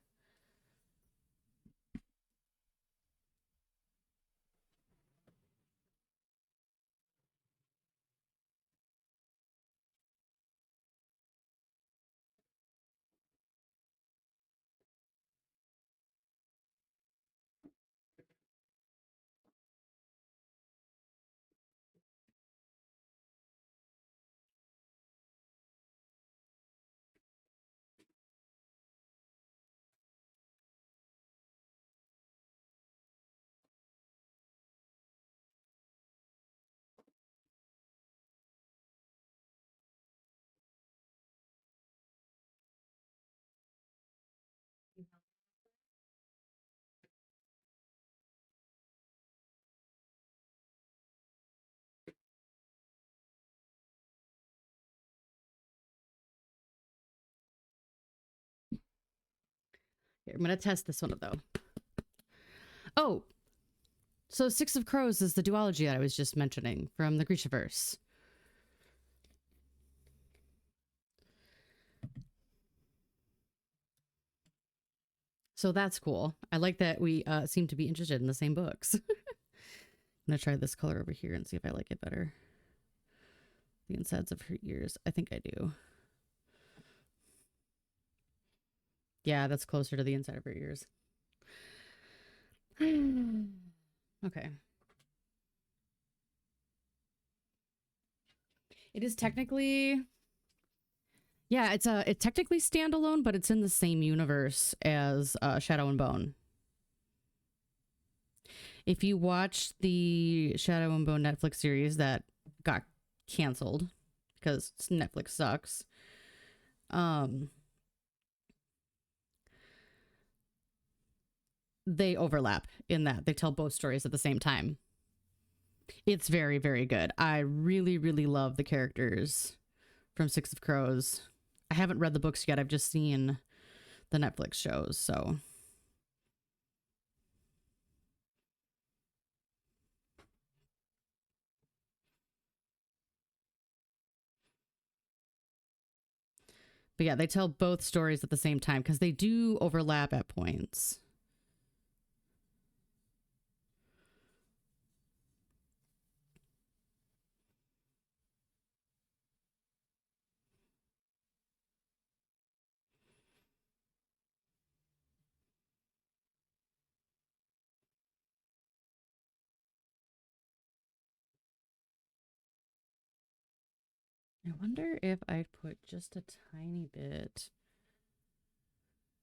Here, I'm going to test this one, though. Oh, so Six of Crows is the duology that I was just mentioning from the Grishaverse. So that's cool. I like that we seem to be interested in the same books. I'm going to try this color over here and see if I like it better. The insides of her ears. I think I do. Yeah, that's closer to the inside of her ears. Okay. It is technically... Yeah, it's technically standalone, but it's in the same universe as Shadow and Bone. If you watch the Shadow and Bone Netflix series that got canceled because Netflix sucks, they overlap in that they tell both stories at the same time. It's very, very good. I really, really love the characters from Six of Crows. I haven't read the books yet. I've just seen the Netflix shows, so. But yeah, they tell both stories at the same time because they do overlap at points. I wonder if I'd put just a tiny bit.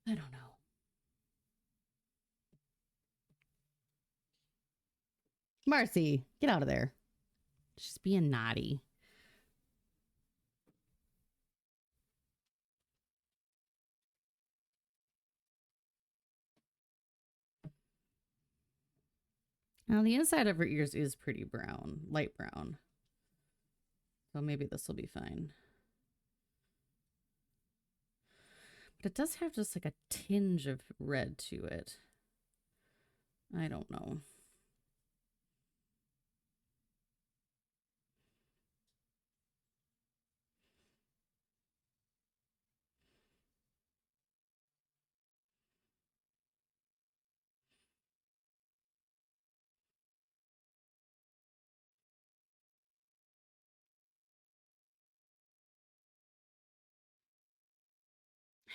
I don't know. Marcy, get out of there. She's being naughty. Now, the inside of her ears is pretty brown, light brown. So maybe this will be fine. But it does have just like a tinge of red to it. I don't know.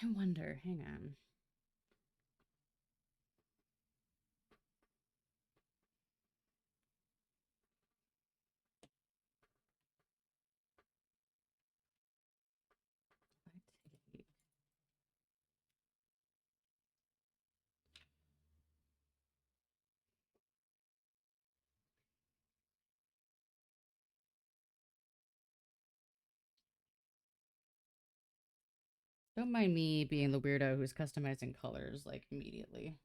I wonder. Hang on. Don't mind me being the weirdo who's customizing colors like immediately.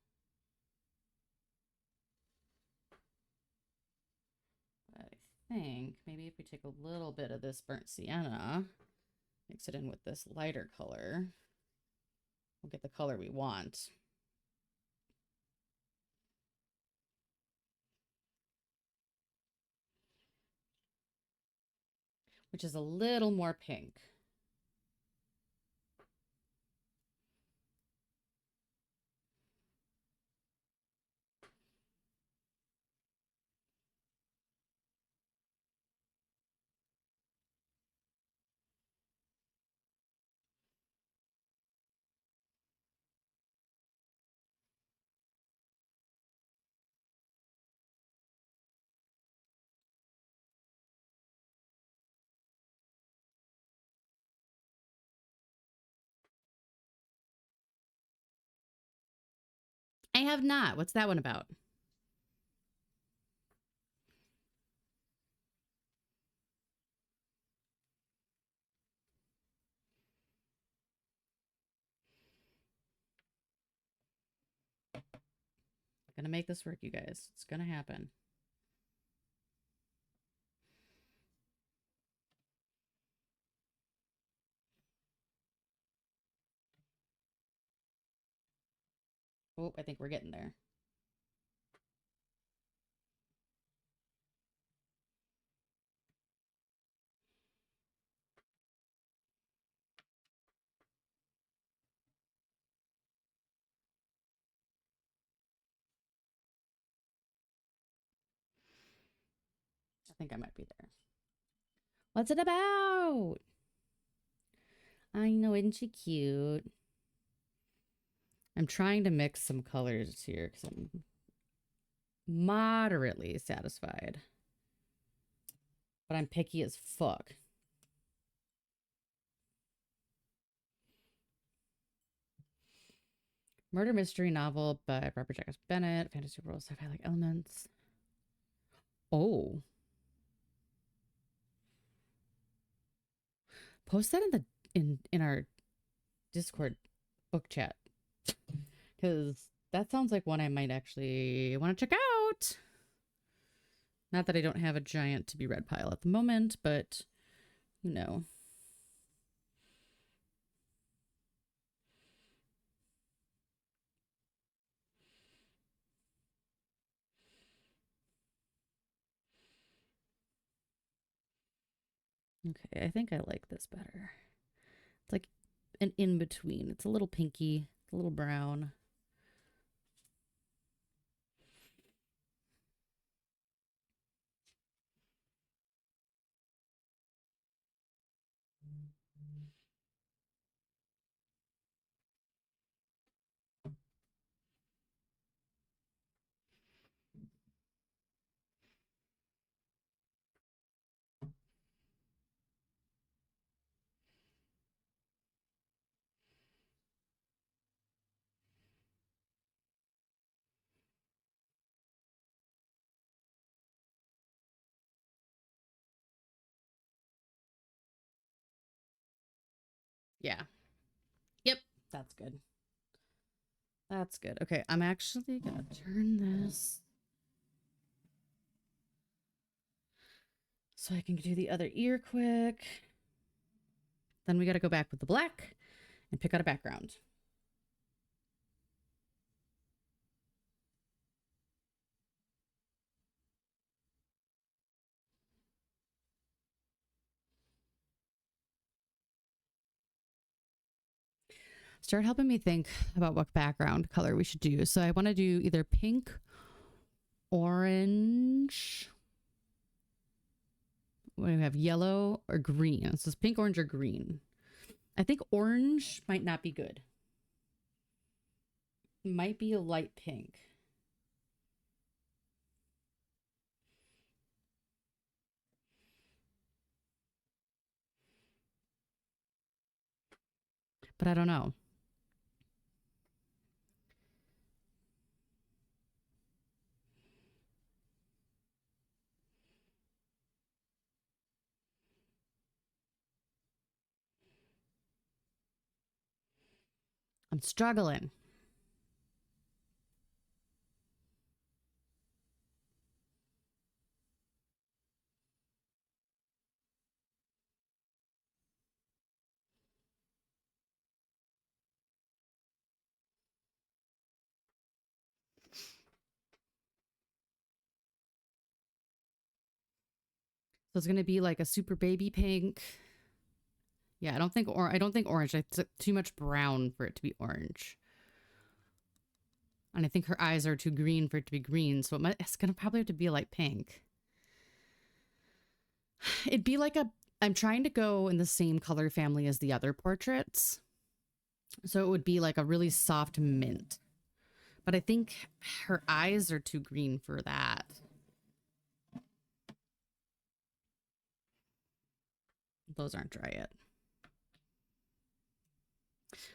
But I think maybe if we take a little bit of this burnt sienna, mix it in with this lighter color, we'll get the color we want. which is a little more pink. I have not. What's that one about? Gonna make this work, you guys. It's gonna happen. Oh, I think we're getting there. I think I might be there. What's it about? I know, isn't she cute? I'm trying to mix some colors here because I'm moderately satisfied. But I'm picky as fuck. Murder mystery novel by Robert Jacobs Bennett. Fantasy world, sci-fi like elements. Oh. Post that in the in our Discord book chat. Because that sounds like one I might actually want to check out. Not that I don't have a giant to be read pile at the moment, but you know. Okay, I think I like this better. It's like an in between. It's a little pinky, a little brown. Yeah. Yep. That's good. That's good. Okay, I'm actually gonna turn this so I can do the other ear quick. Then we got to go back with the black and pick out a background. Start helping me think about what background color we should do. So I want to do either pink, orange. We have yellow or green. So it's pink, orange, or green. I think orange might not be good. Might be a light pink. But I don't know. I'm struggling. So it's gonna be like a super baby pink. Yeah, I don't think orange. It's too much brown for it to be orange. And I think her eyes are too green for it to be green, so it's gonna probably have to be like pink. It'd be like a. I'm trying to go in the same color family as the other portraits, so it would be like a really soft mint. But I think her eyes are too green for that. Those aren't dry yet.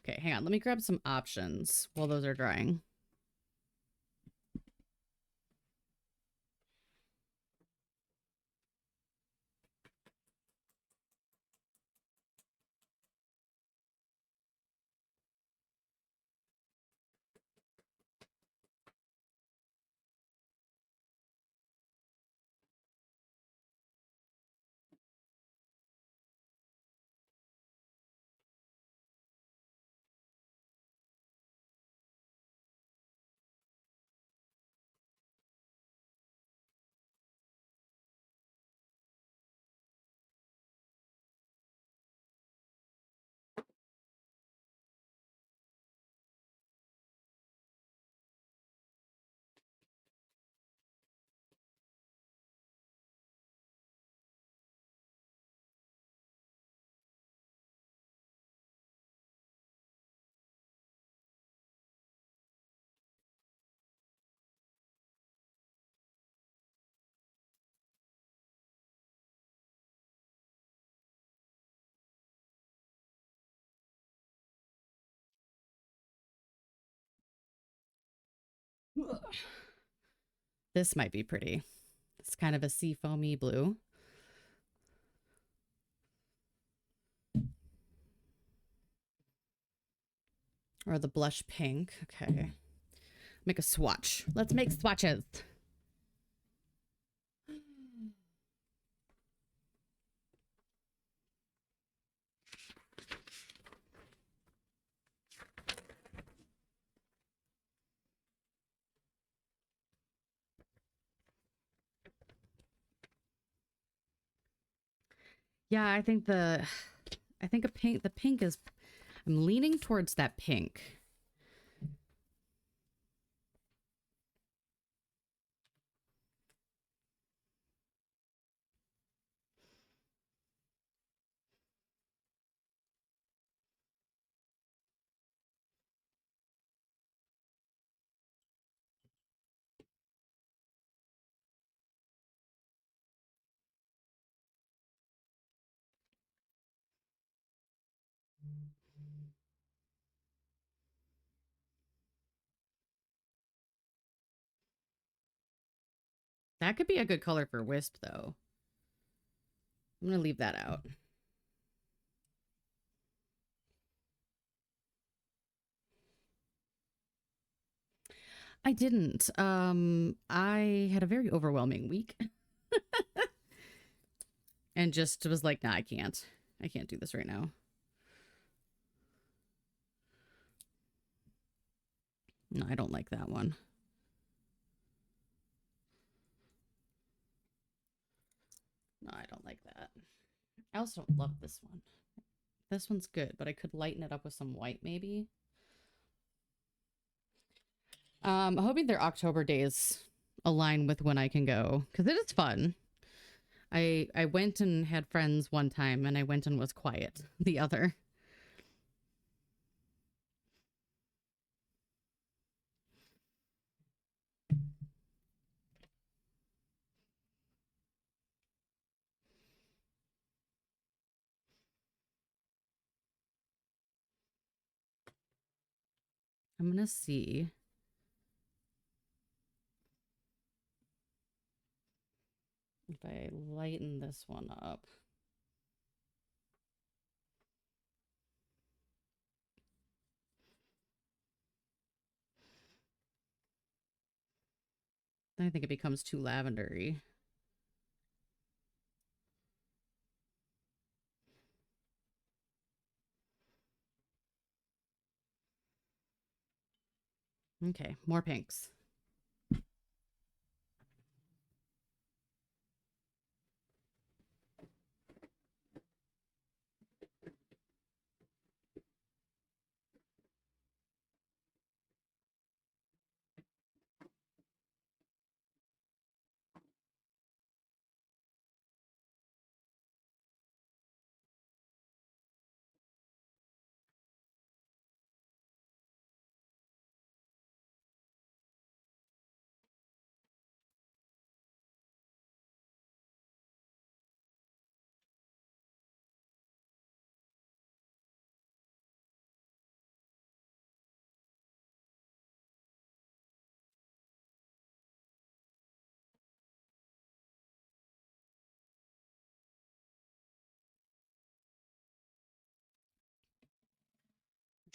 Okay, hang on. Let me grab some options while those are drying. This might be pretty. It's kind of a sea foamy blue. Or the blush pink. Okay. Make a swatch. Let's make swatches. Yeah, I think the pink is, I'm leaning towards that pink. That could be a good color for Wisp, though. I'm going to leave that out. I didn't. I had a very overwhelming week. And just was like, nah, I can't. I can't do this right now. No, I don't like that one. No, I don't like that. I also don't love this one. This one's good, but I could lighten it up with some white, maybe. I'm hoping their October days align with when I can go, because it is fun. I went and had friends one time, and I went and was quiet the other. I'm gonna see if I lighten this one up. I think it becomes too lavendery. Okay, more pinks.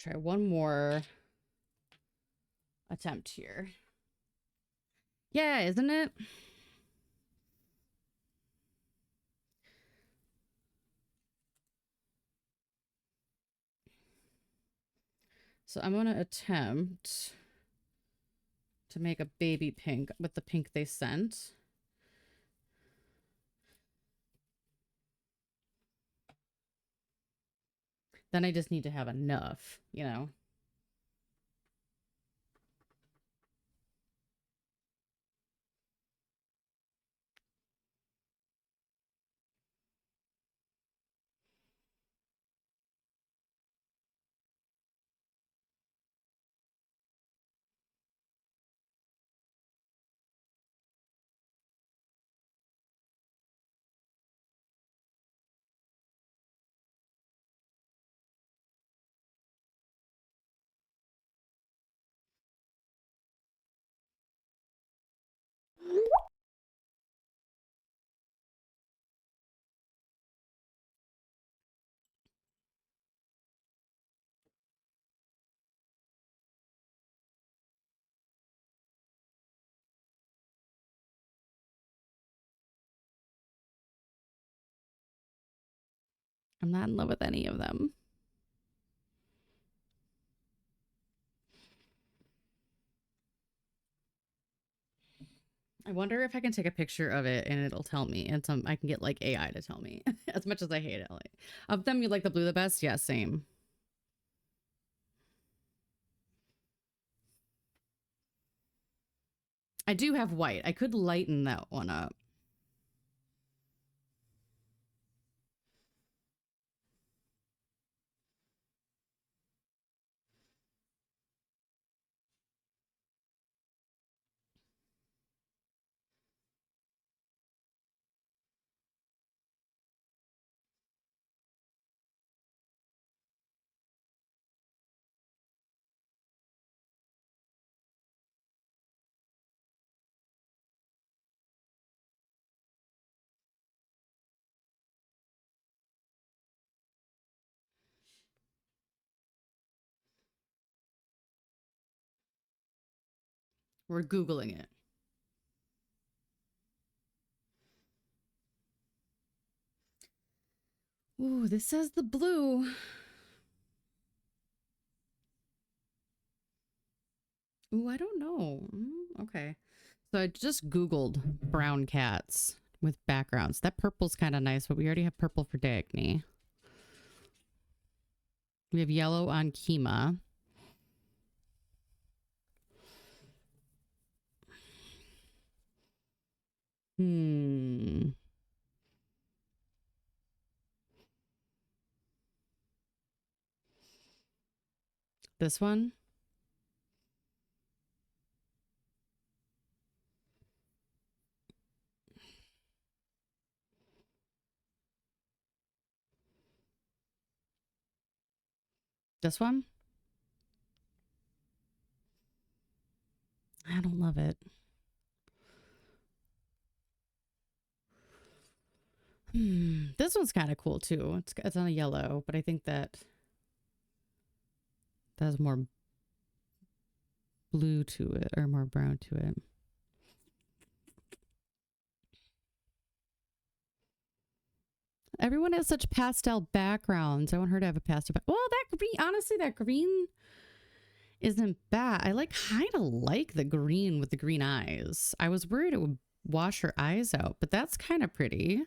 try one more attempt here. Yeah, isn't it? So I'm going to attempt to make a baby pink with the pink they sent. Then I just need to have enough, you know. I'm not in love with any of them. I wonder if I can take a picture of it and it'll tell me. And I can get like AI to tell me. As much as I hate it. Like, of them, you like the blue the best? Yeah, same. I do have white. I could lighten that one up. We're Googling it. Ooh, this says the blue. Ooh, I don't know. Okay. So I just Googled brown cats with backgrounds. That purple's kind of nice, but we already have purple for Dagny. We have yellow on Kima. This one? This one? I don't love it. This one's kind of cool too. It's on a yellow, but I think that has more blue to it or more brown to it. Everyone has such pastel backgrounds. I want her to have a pastel. Well, that green, honestly, that green isn't bad. I kind of like the green with the green eyes. I was worried it would wash her eyes out, but that's kind of pretty.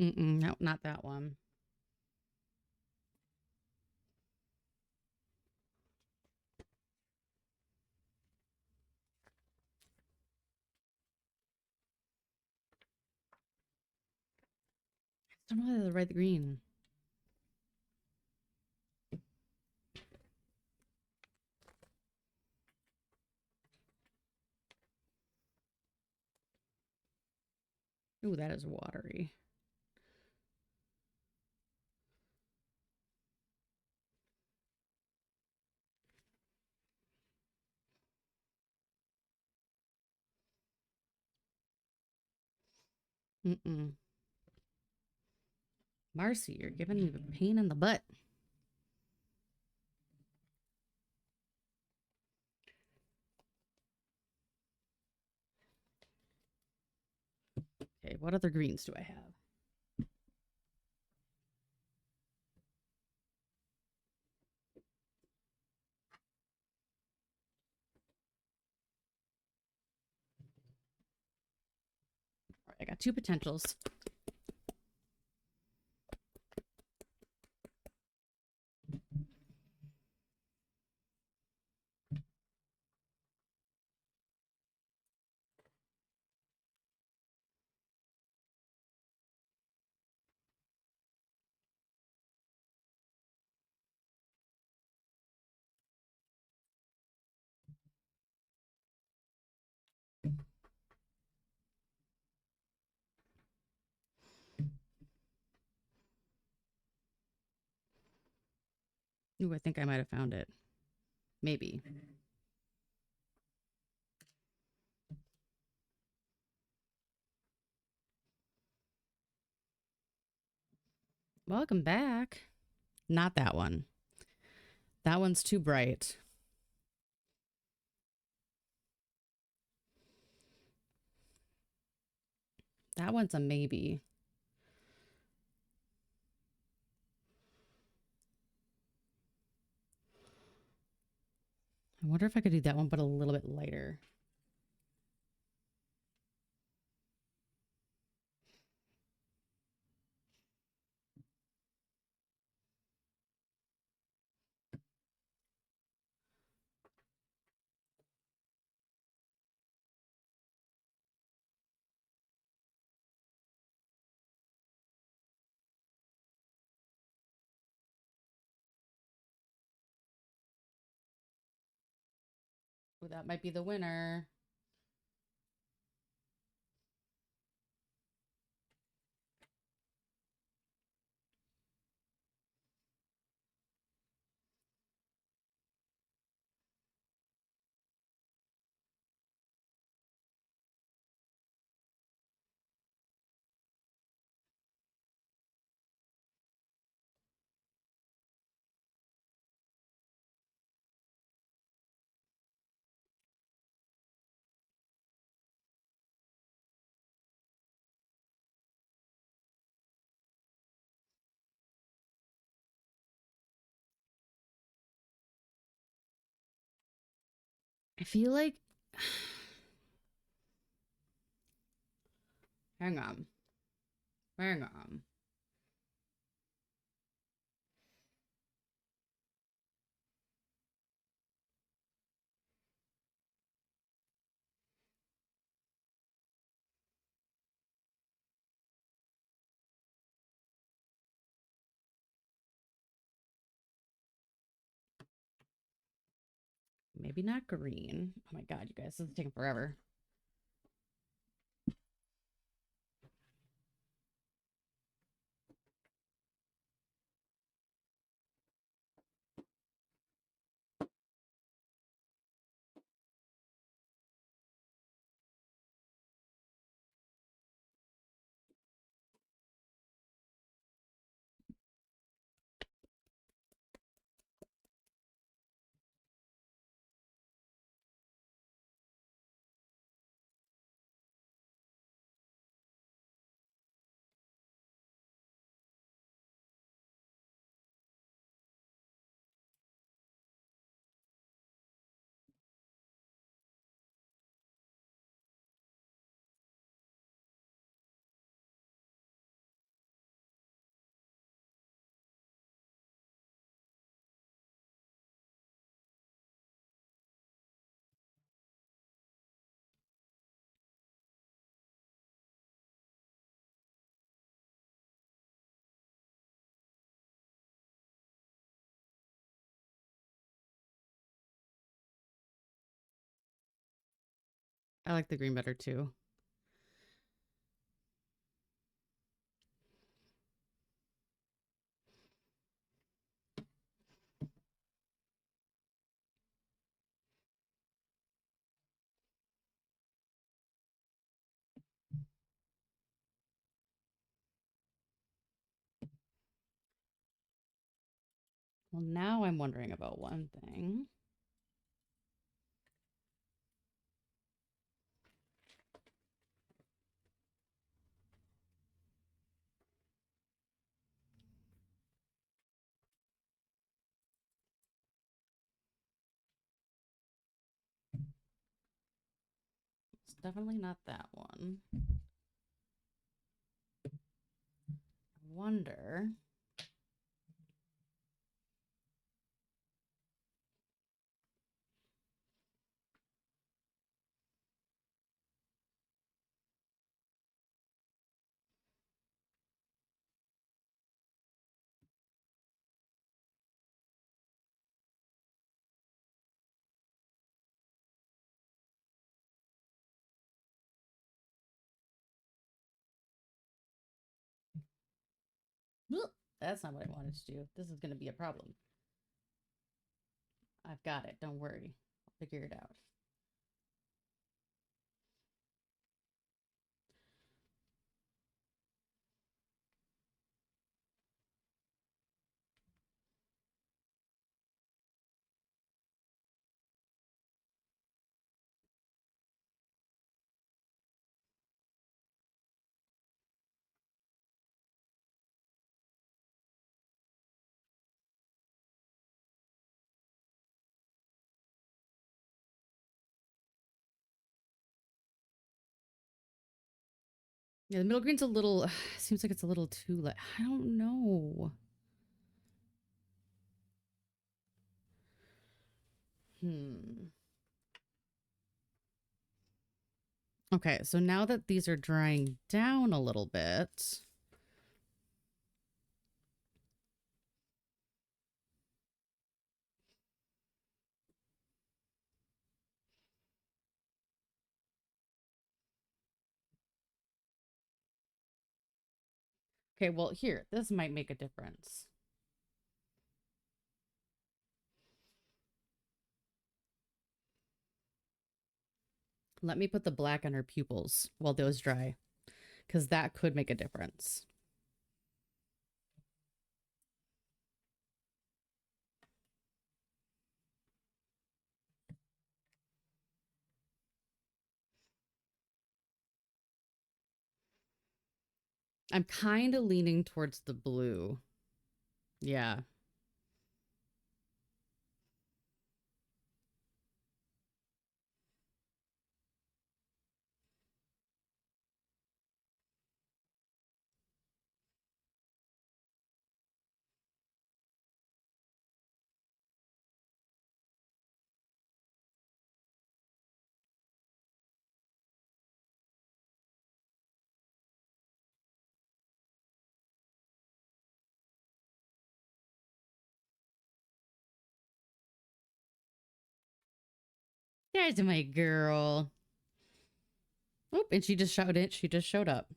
No, not that one. I don't know whether to write the green. Ooh, that is watery. Mm-mm. Marcy, you're giving me a pain in the butt. Okay, what other greens do I have? All right, I got two potentials. Ooh, I think I might have found it. Maybe. Welcome back. Not that one. That one's too bright. That one's a maybe. I wonder if I could do that one, but a little bit lighter. Ooh, that might be the winner. I feel like. Hang on. Hang on. Maybe not green. Oh my god, you guys, this is taking forever. I like the green better too. Well, now I'm wondering about one thing. It's definitely not that one. I wonder. Ugh, that's not what I wanted to do. This is going to be a problem. I've got it. Don't worry. I'll figure it out. Yeah, the middle green's a little, seems like it's a little too light. I don't know. Hmm. Okay, so now that these are drying down a little bit. Okay, well, here, this might make a difference. Let me put the black on her pupils while those dry, because that could make a difference. I'm kind of leaning towards the blue. Yeah. There's my girl. Oh, and she just showed it. She just showed up.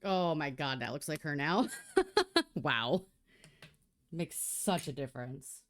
Oh my God, that looks like her now. Wow. Makes such a difference.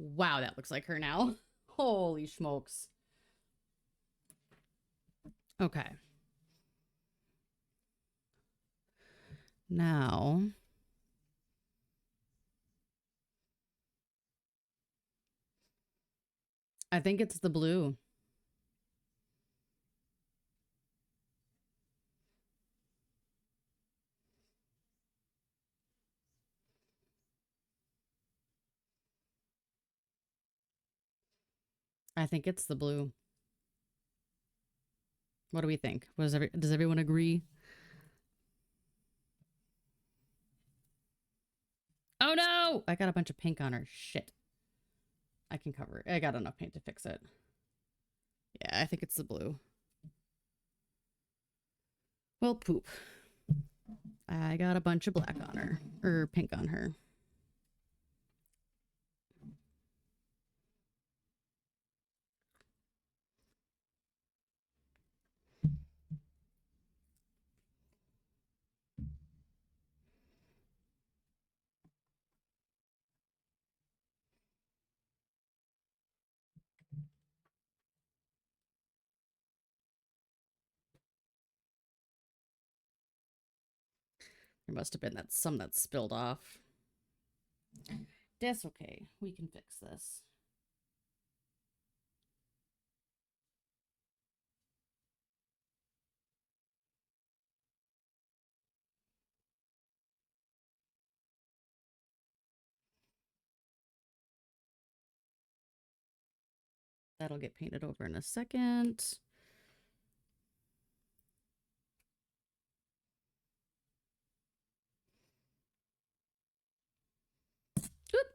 Wow, that looks like her now. Holy smokes. Okay. Now, I think it's the blue. I think it's the blue. What do we think? Does everyone agree? Oh no! I got a bunch of pink on her. Shit. I can cover it. I got enough paint to fix it. Yeah, I think it's the blue. Well, poop. I got a bunch of black on her. Or pink on her. There must have been some that spilled off. That's okay. We can fix this. That'll get painted over in a second. Oop.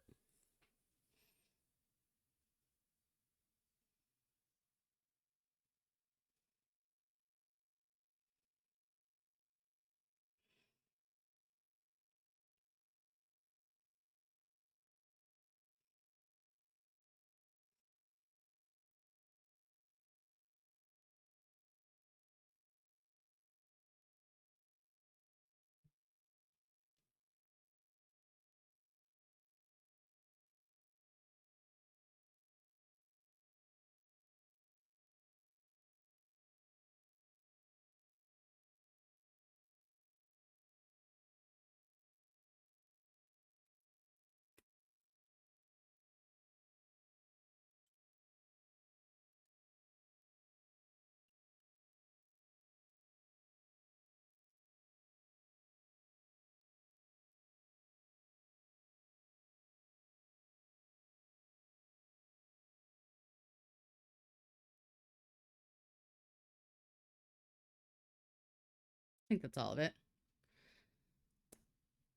I think that's all of it.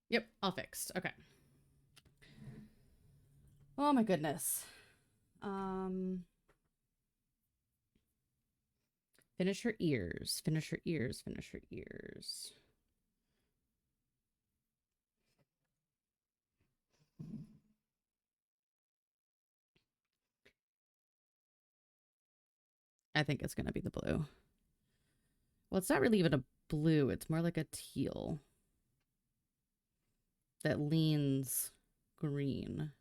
Yep, all fixed. Okay. Oh my goodness. Finish her ears. Finish her ears. Finish her ears. I think it's gonna be the blue. Well, it's not really even a blue. It's more like a teal that leans green.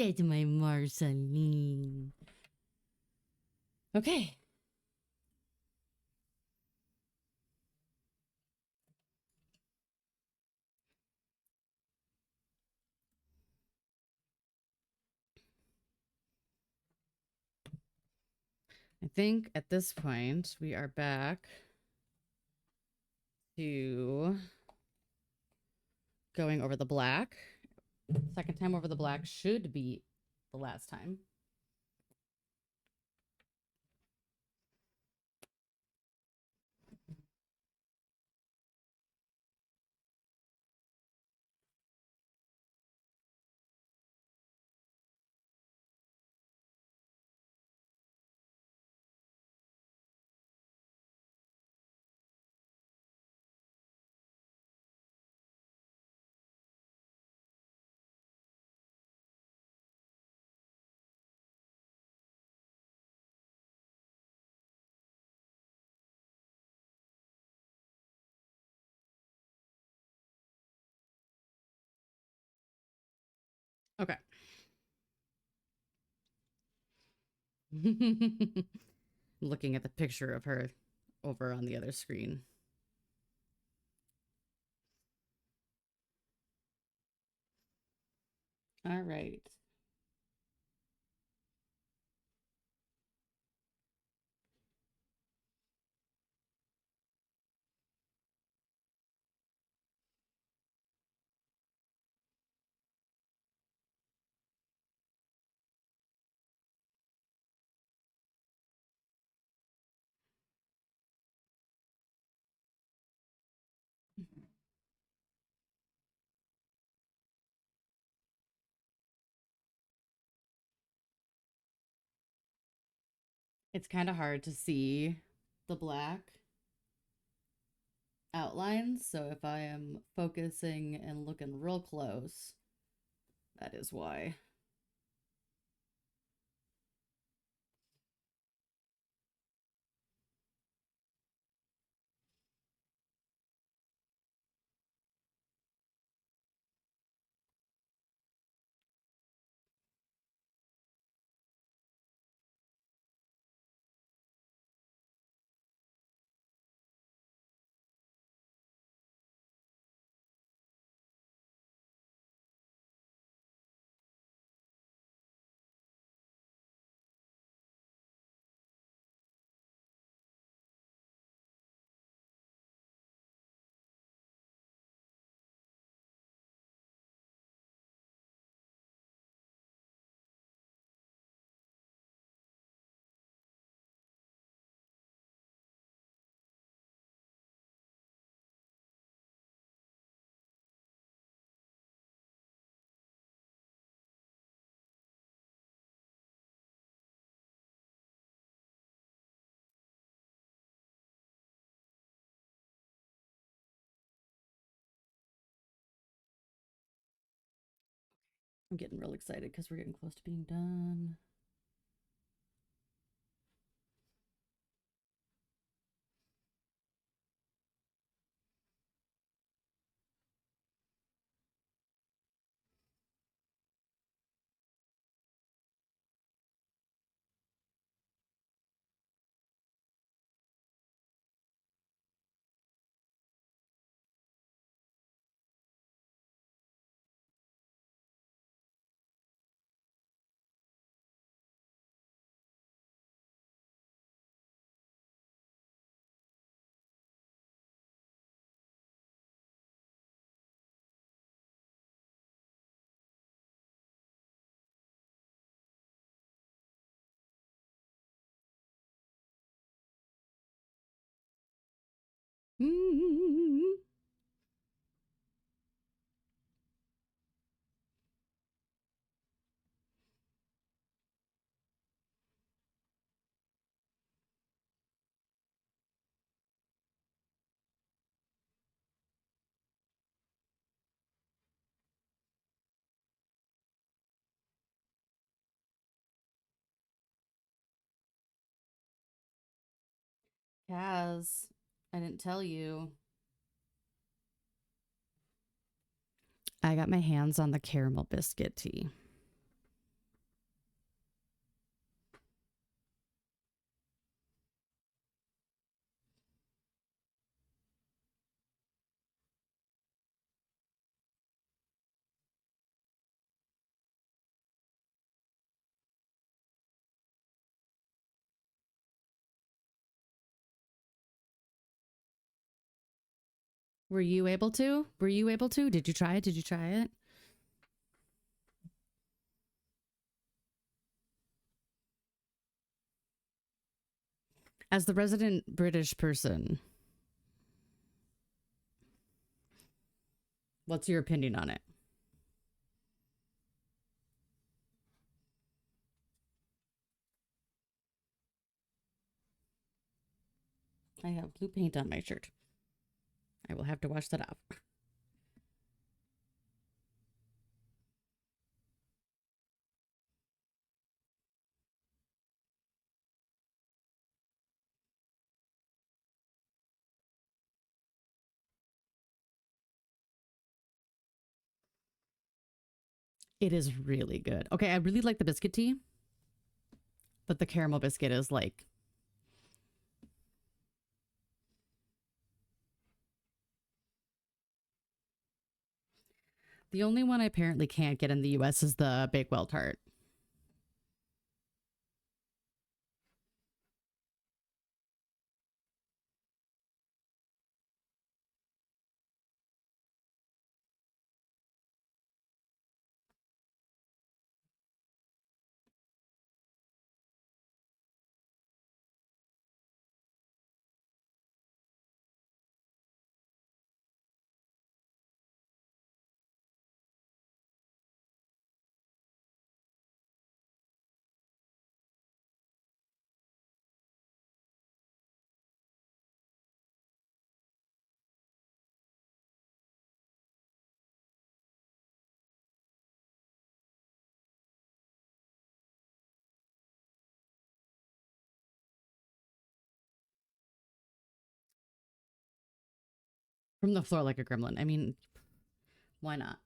That's my Marceline. Okay. I think at this point we are back to going over the black. Second time over the black should be the last time. Okay. Looking at the picture of her over on the other screen. All right. It's kind of hard to see the black outlines, so if I am focusing and looking real close, that is why. I'm getting real excited because we're getting close to being done. Mm-hmm. Kaz, I didn't tell you. I got my hands on the caramel biscuit tea. Were you able to? Were you able to? Did you try it? Did you try it? As the resident British person, what's your opinion on it? I have blue paint on my shirt. I will have to wash that off. It is really good. Okay, I really like the biscuit tea, but the caramel biscuit is like the only one I apparently can't get in the US is the Bakewell tart. From the floor like a gremlin. I mean, why not?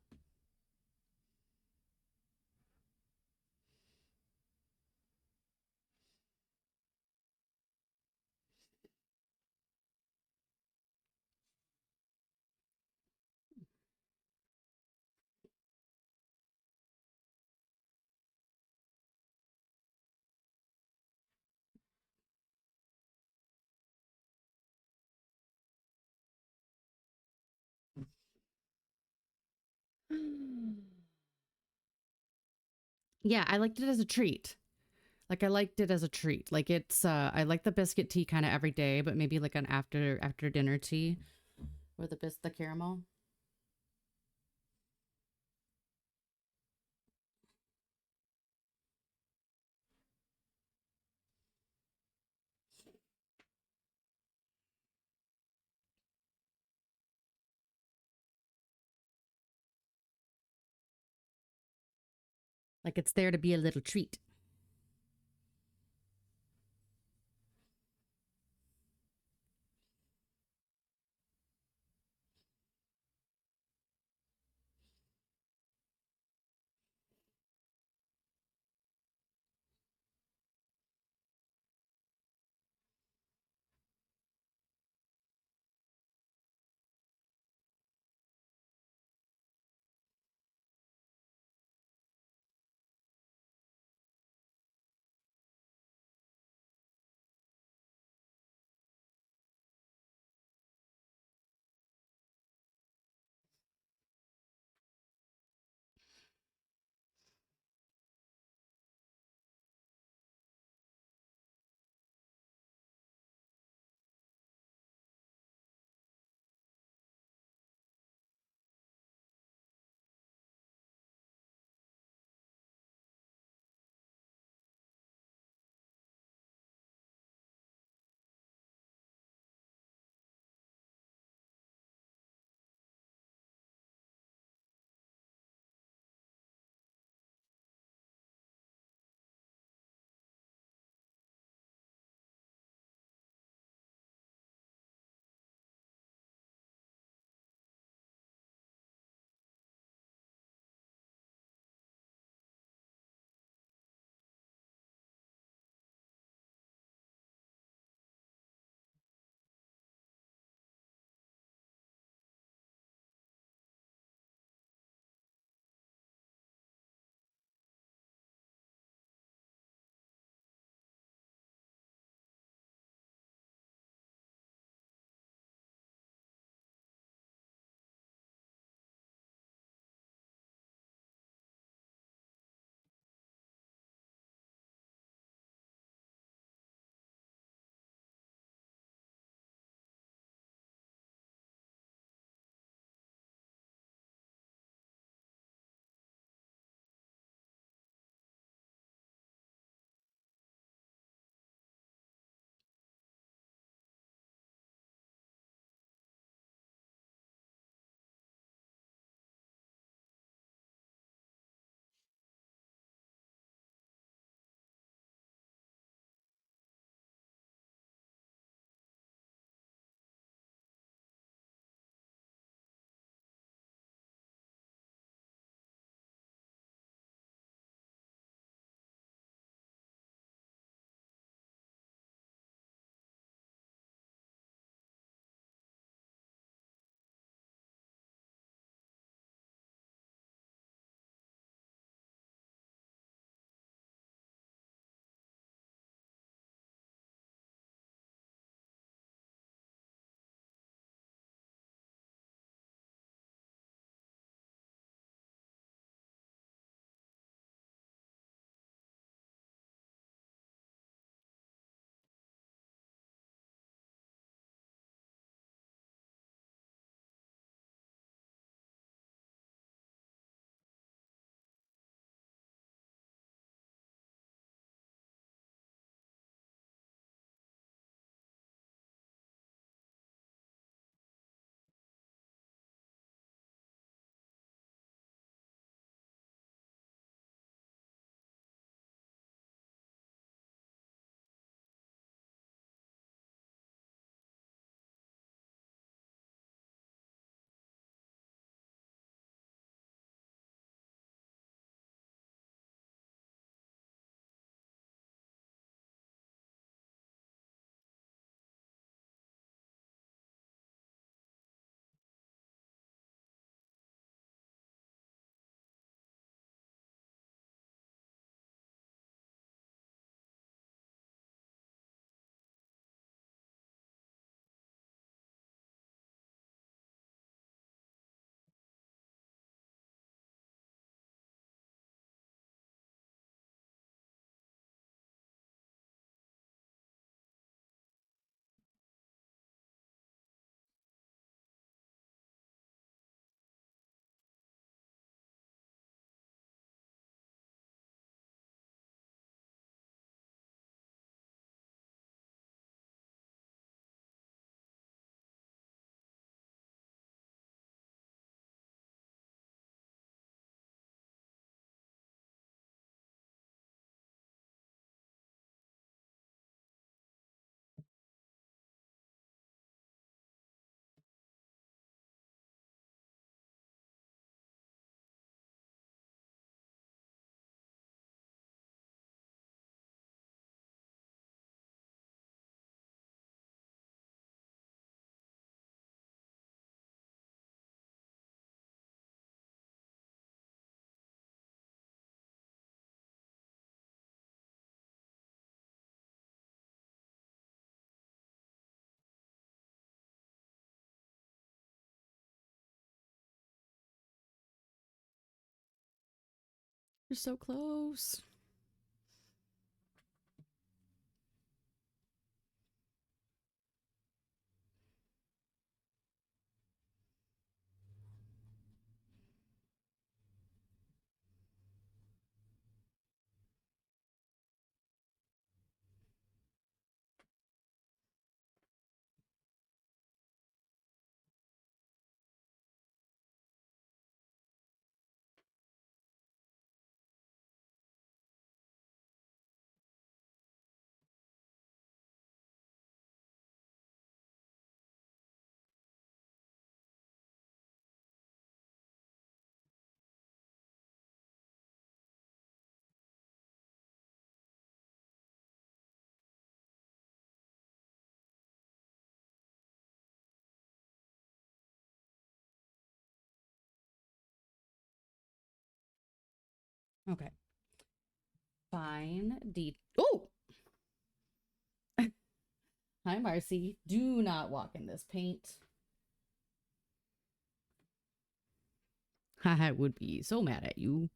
Yeah, I liked it as a treat. Like I liked it as a treat. Like it's I like the biscuit tea kind of every day, but maybe like an after dinner tea or the caramel. Like it's there to be a little treat. We're so close. Okay. Fine. Oh! Hi, Marcy. Do not walk in this paint. I would be so mad at you.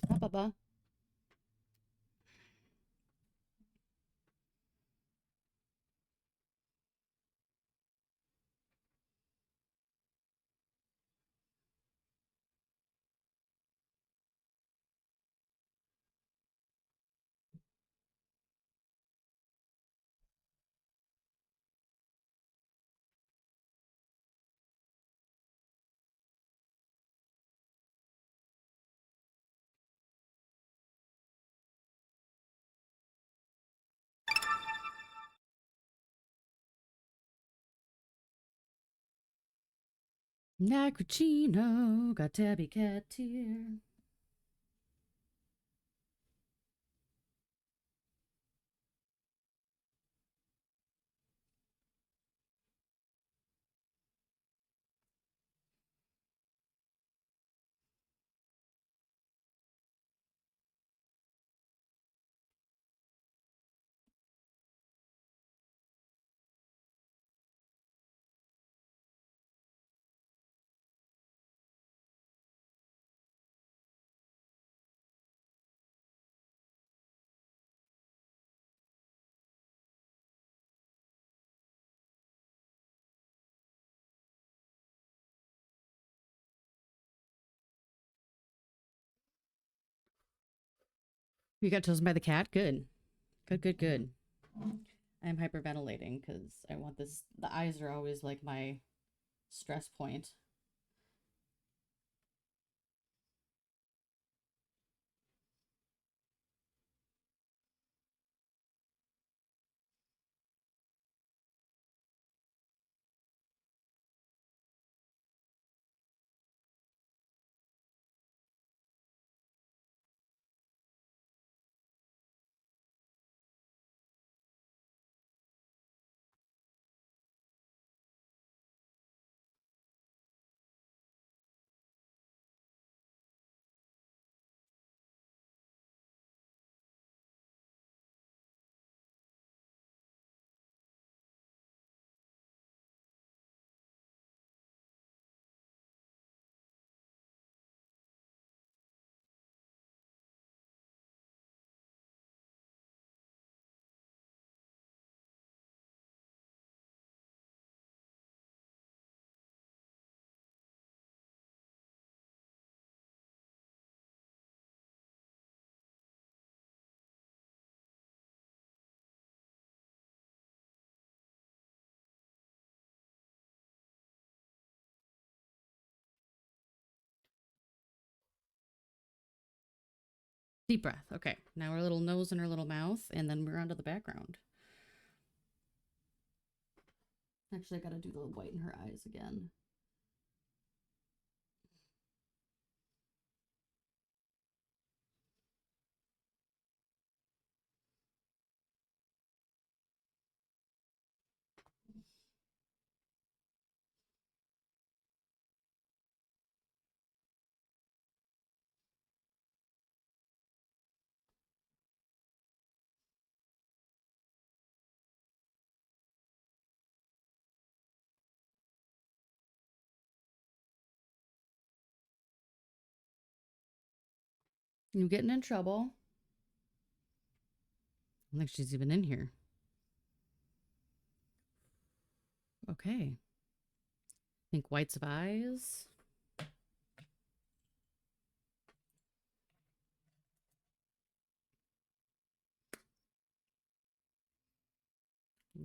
Ah, Baba. Nacrocino got tabby cat here. You got chosen by the cat? Good. Good, good, good. I'm hyperventilating because I want this. The eyes are always like my stress point. Deep breath. Okay. Now our little nose and our little mouth, and then we're onto the background. Actually, I gotta do the white in her eyes again. You getting in trouble? I don't think she's even in here. Okay. Think whites of eyes.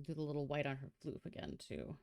Do the little white on her floof again, too.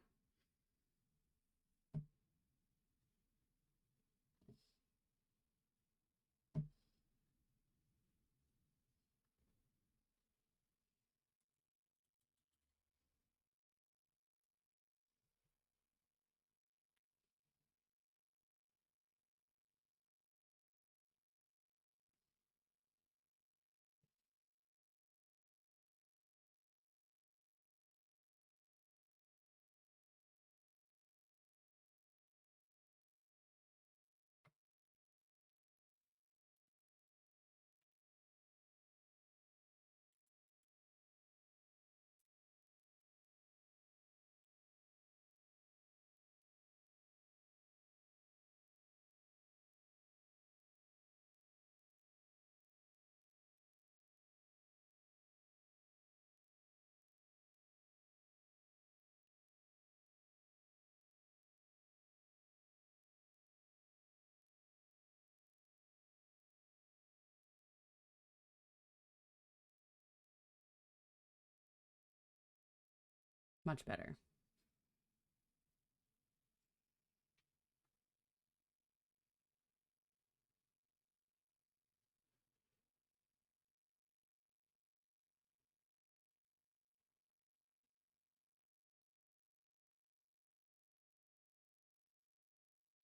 Much better.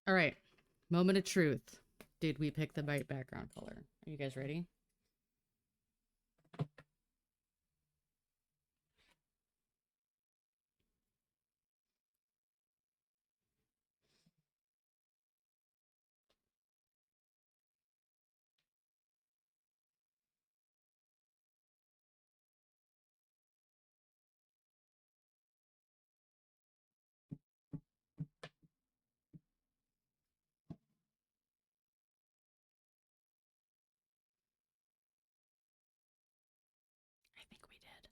All right. Moment of truth. Did we pick the right background color? Are you guys ready? I think we did.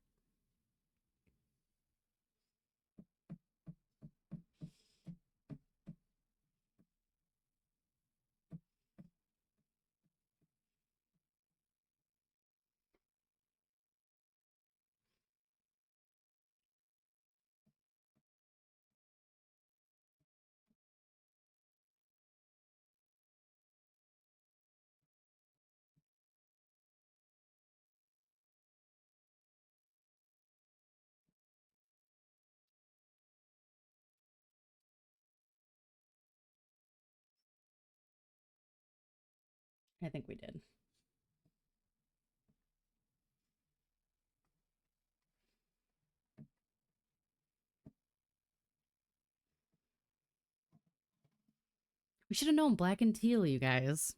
I think we did. We should have known black and teal, you guys.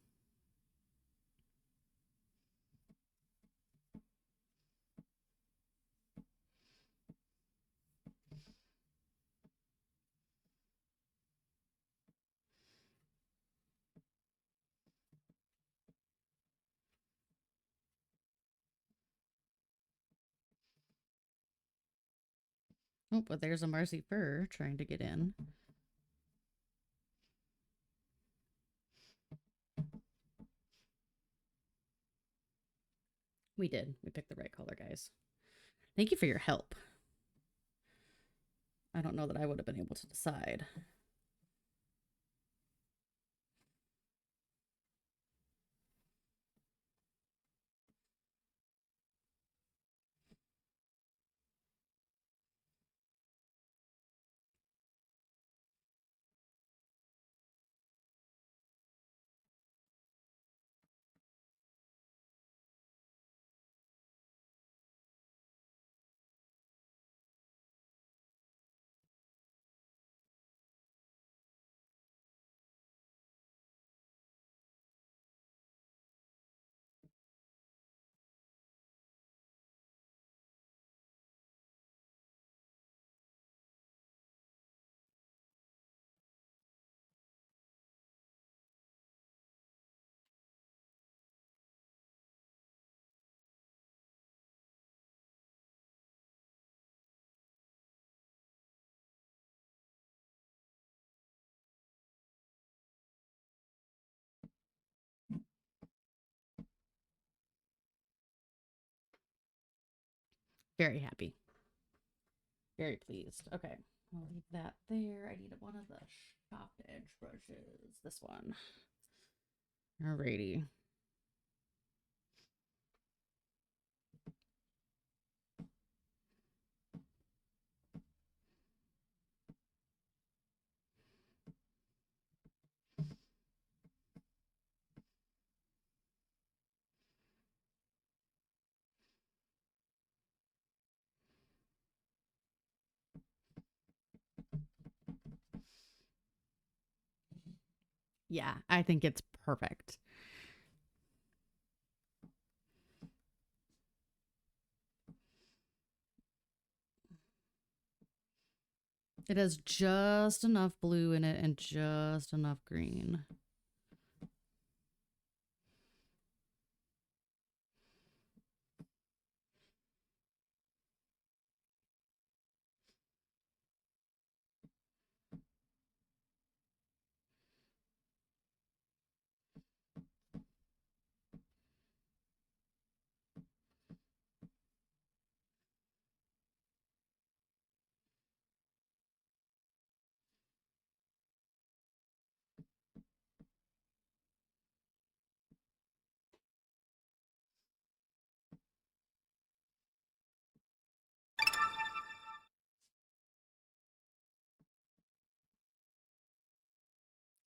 Oh, but there's a Marcy fur trying to get in. We did. We picked the right color, guys. Thank you for your help. I don't know that I would have been able to decide. Very happy. Very pleased. Okay. I'll leave that there. I need one of the sharp edge brushes. This one. Alrighty. Yeah, I think it's perfect. It has just enough blue in it and just enough green.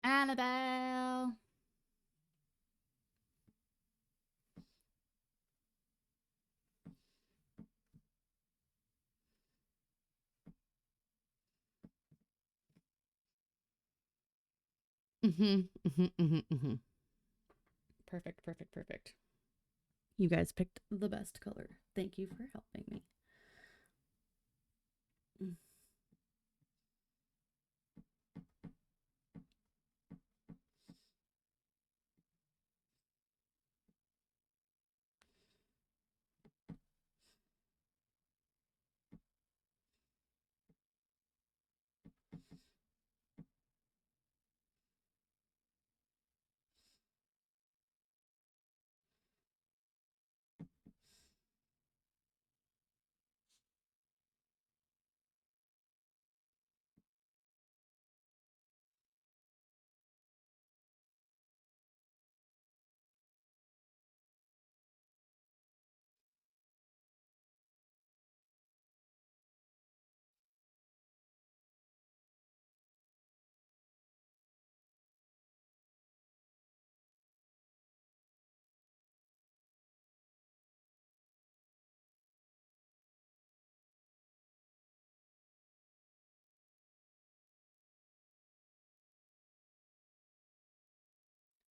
Annabelle. Perfect, perfect, perfect. You guys picked the best color. Thank you for helping me.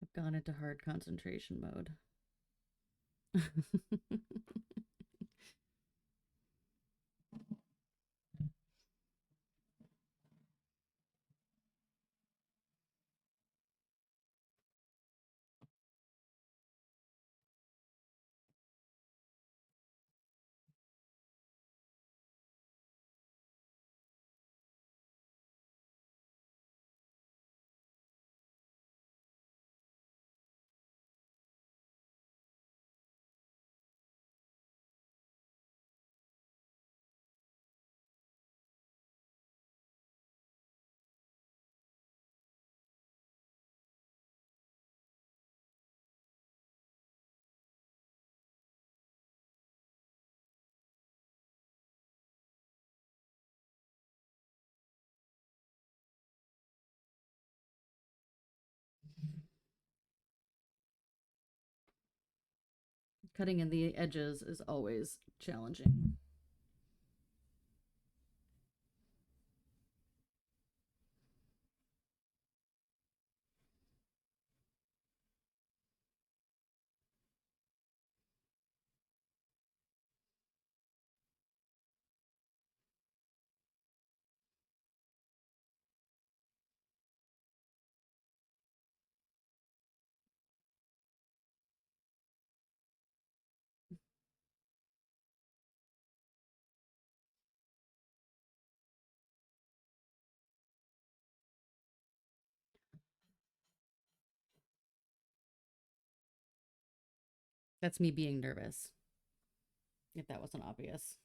I've gone into hard concentration mode. Cutting in the edges is always challenging. That's me being nervous, if that wasn't obvious.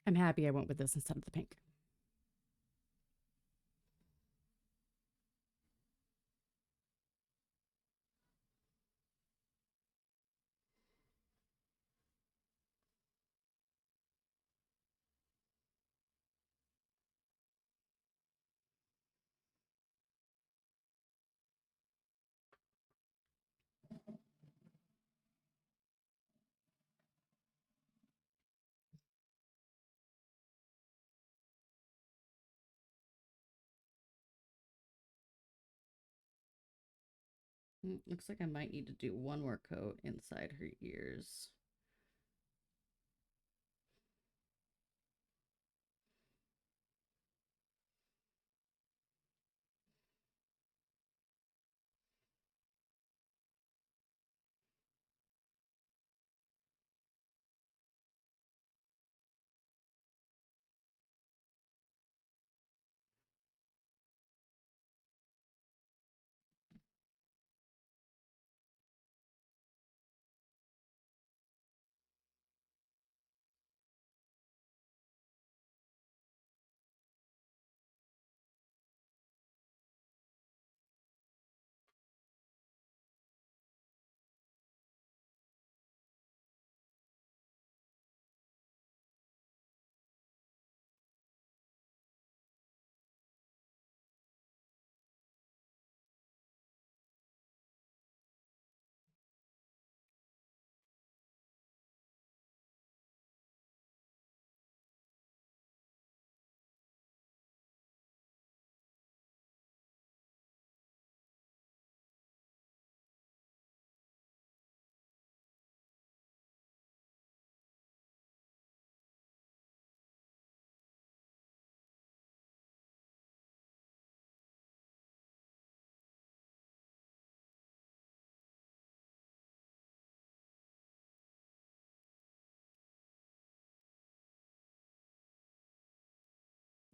I'm happy I went with this instead of the pink. Looks like I might need to do one more coat inside her ears.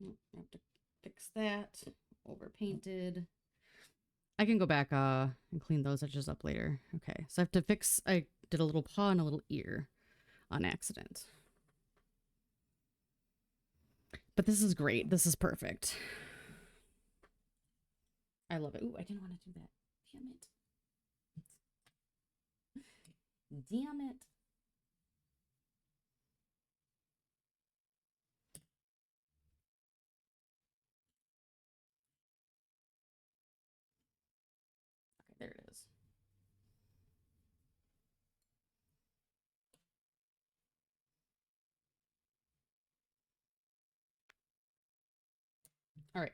I have to fix that. Over painted. I can go back and clean those edges up later. Okay, so I have to fix. I did a little paw and a little ear on accident. But this is great. This is perfect. I love it. Ooh, I didn't want to do that. Damn it. Damn it. Okay, there it is. All right.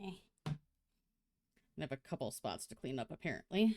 Eh. I have a couple spots to clean up, apparently.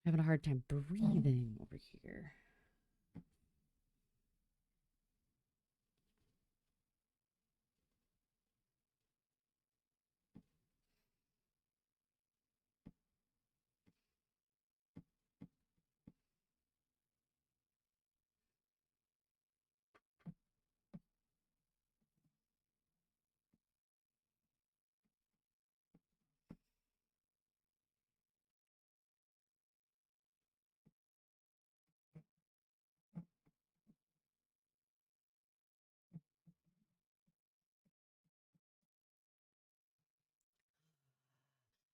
Having a hard time breathing over here.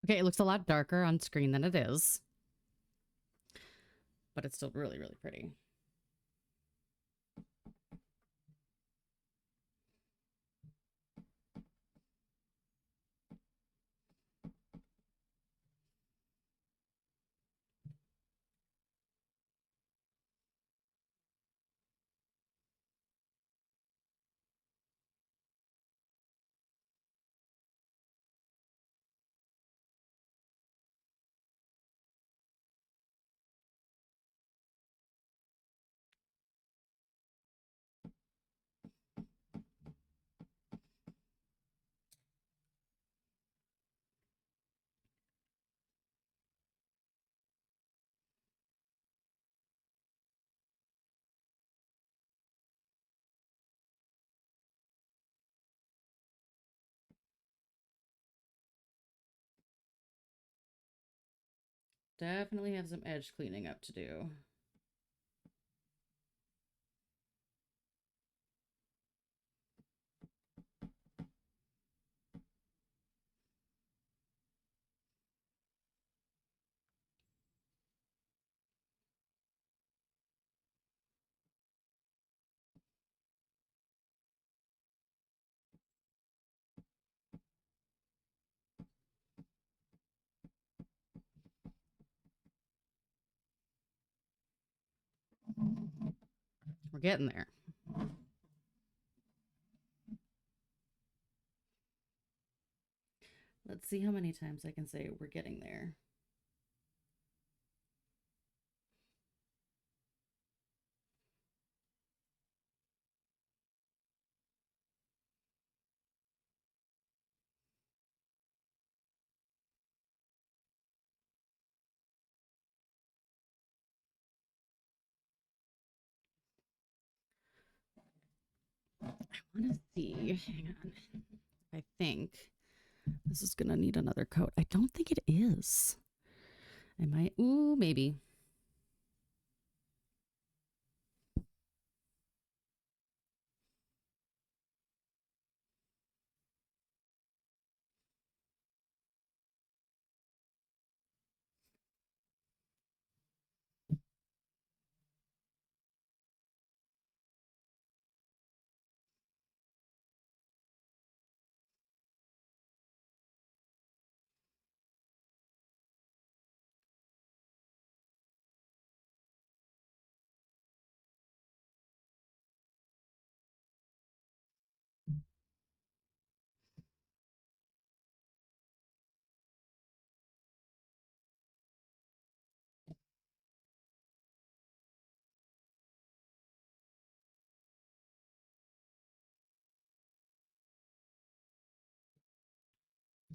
Okay, it looks a lot darker on screen than it is, but it's still really, really pretty. Definitely have some edge cleaning up to do. We're getting there. Let's see how many times I can say we're getting there. I want to see. Hang on. I think this is going to need another coat. I don't think it is. I might. Ooh, maybe.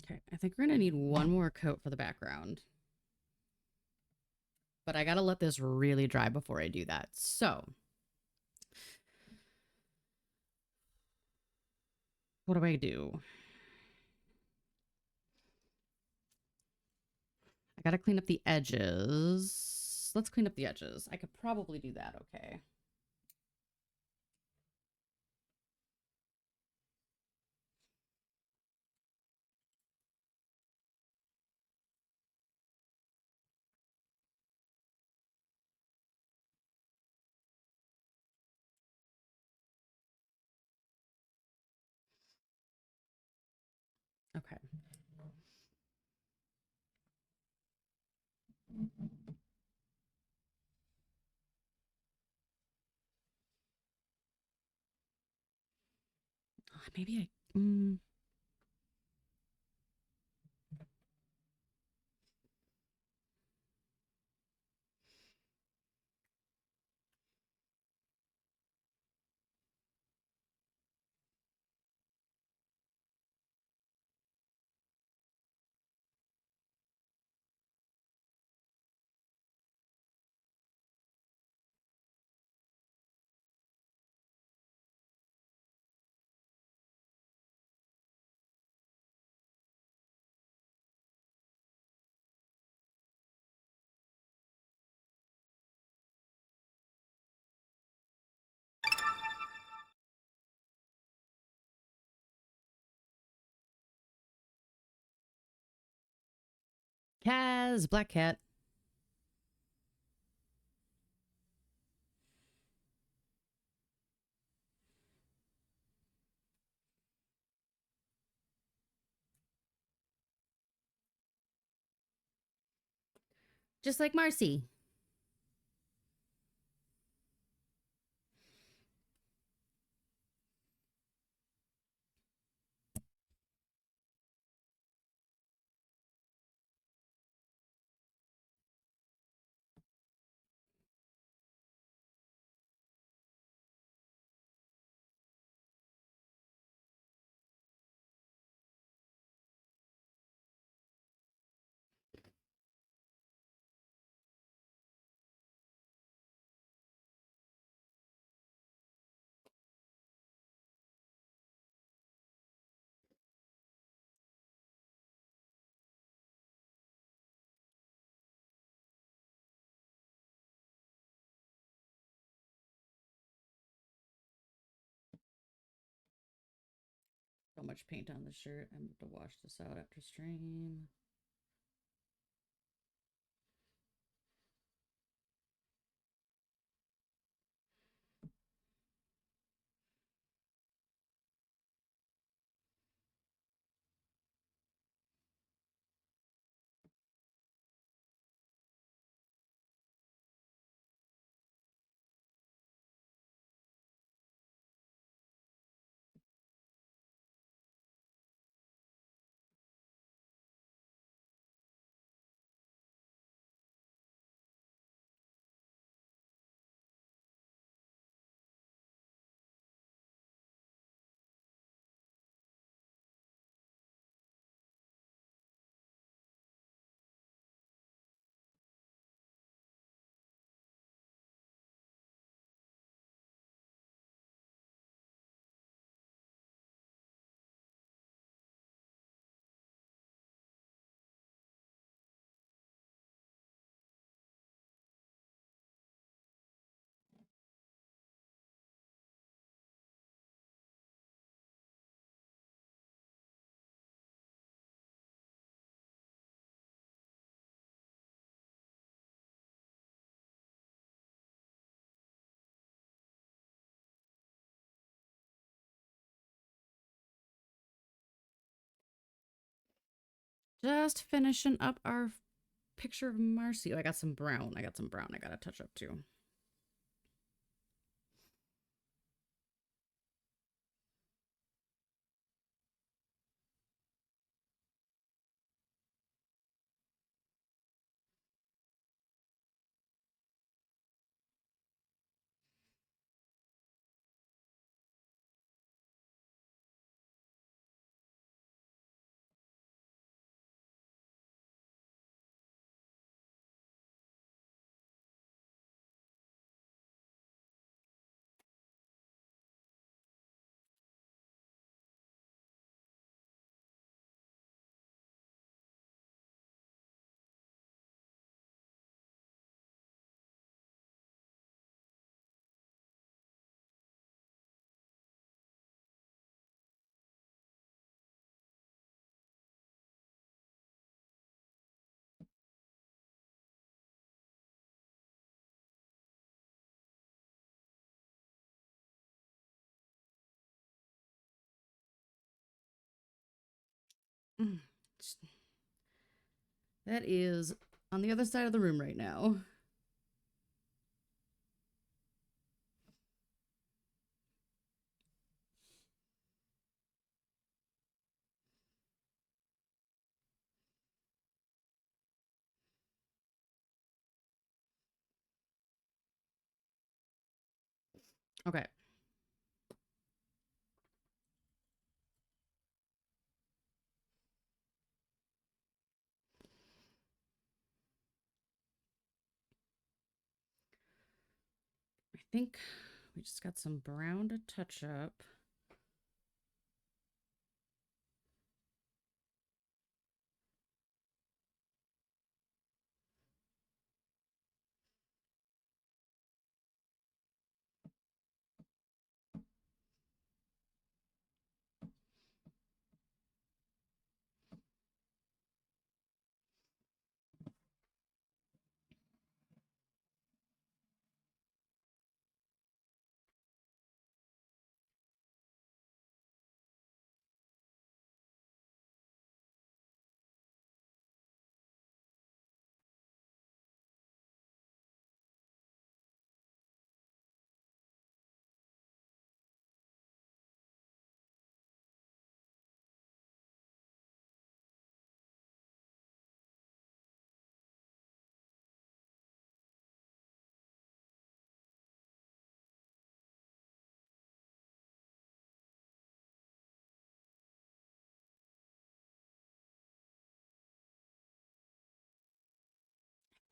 Okay, I think we're going to need one more coat for the background. But I got to let this really dry before I do that. So, what do I do? I got to clean up the edges. Let's clean up the edges. I could probably do that okay. Okay. Maybe I. Kaz, black cat. Just like Marcy. So much paint on the shirt. I'm going to wash this out after stream. Just finishing up our picture of Marcy. Oh, I got some brown. I got to touch up too. Mm. That is on the other side of the room right now. Okay. I think we just got some brown to touch up.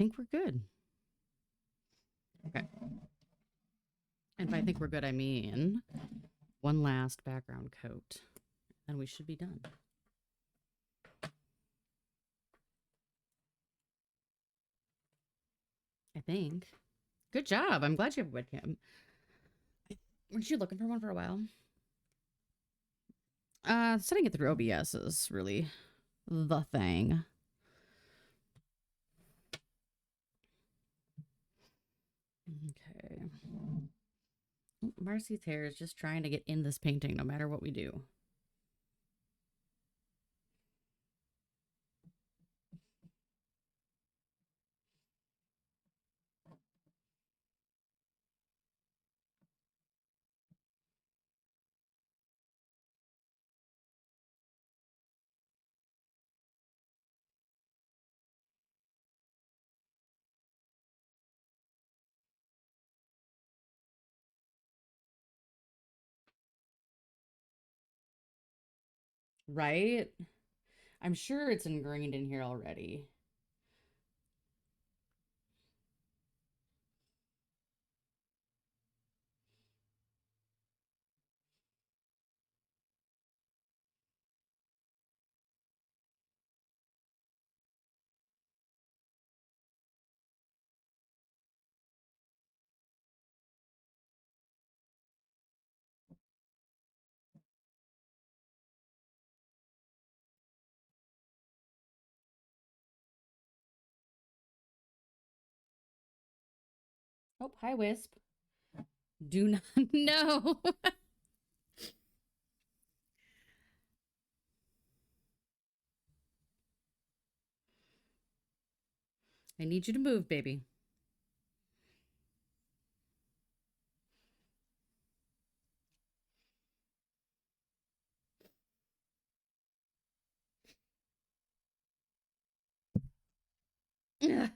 think we're good. Okay. And if I think we're good, I mean one last background coat, and we should be done. I think. Good job. I'm glad you have a webcam. Weren't you looking for one for a while? Setting it through OBS is really the thing. Okay. Marcy's hair is just trying to get in this painting no matter what we do. Right? I'm sure it's ingrained in here already. Oh, hi, Wisp. Do not know. I need you to move, baby. Ugh.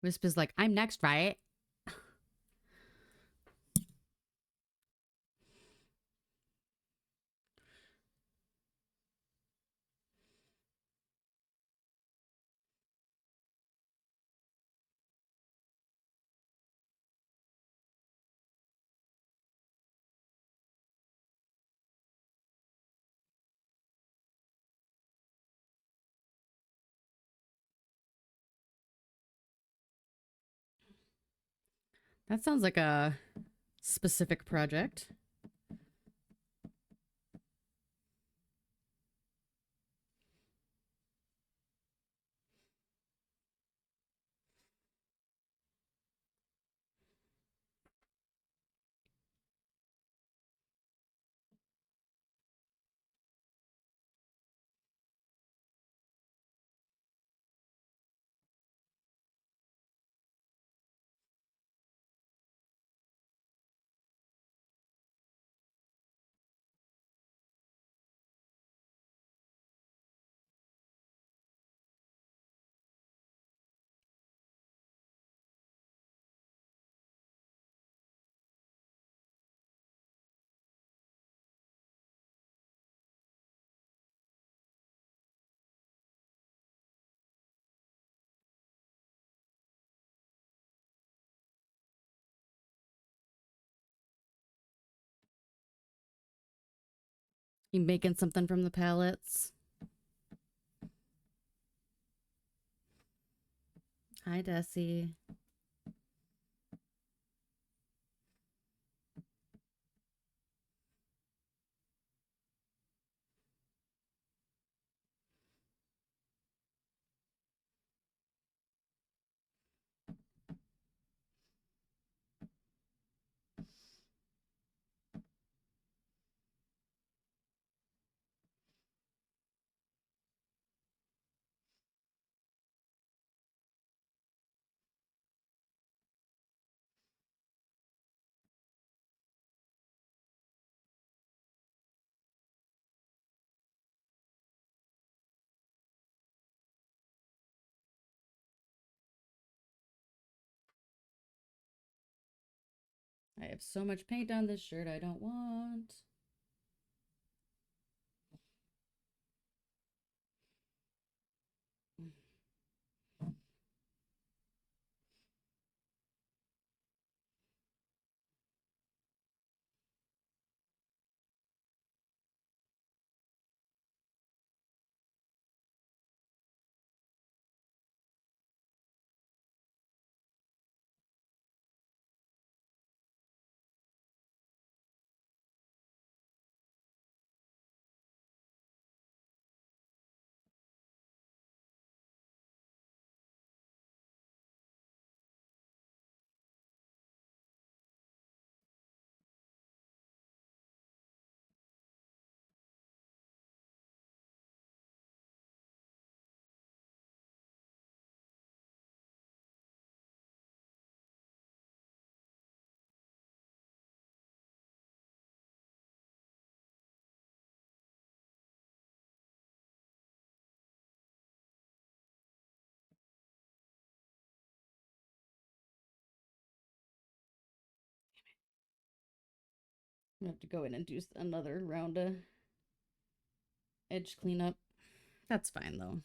Wisp is like, I'm next, right? That sounds like a specific project. You making something from the palettes? Hi, Desi. I have so much paint on this shirt I don't want. I have to go in and do another round of edge cleanup. That's fine though.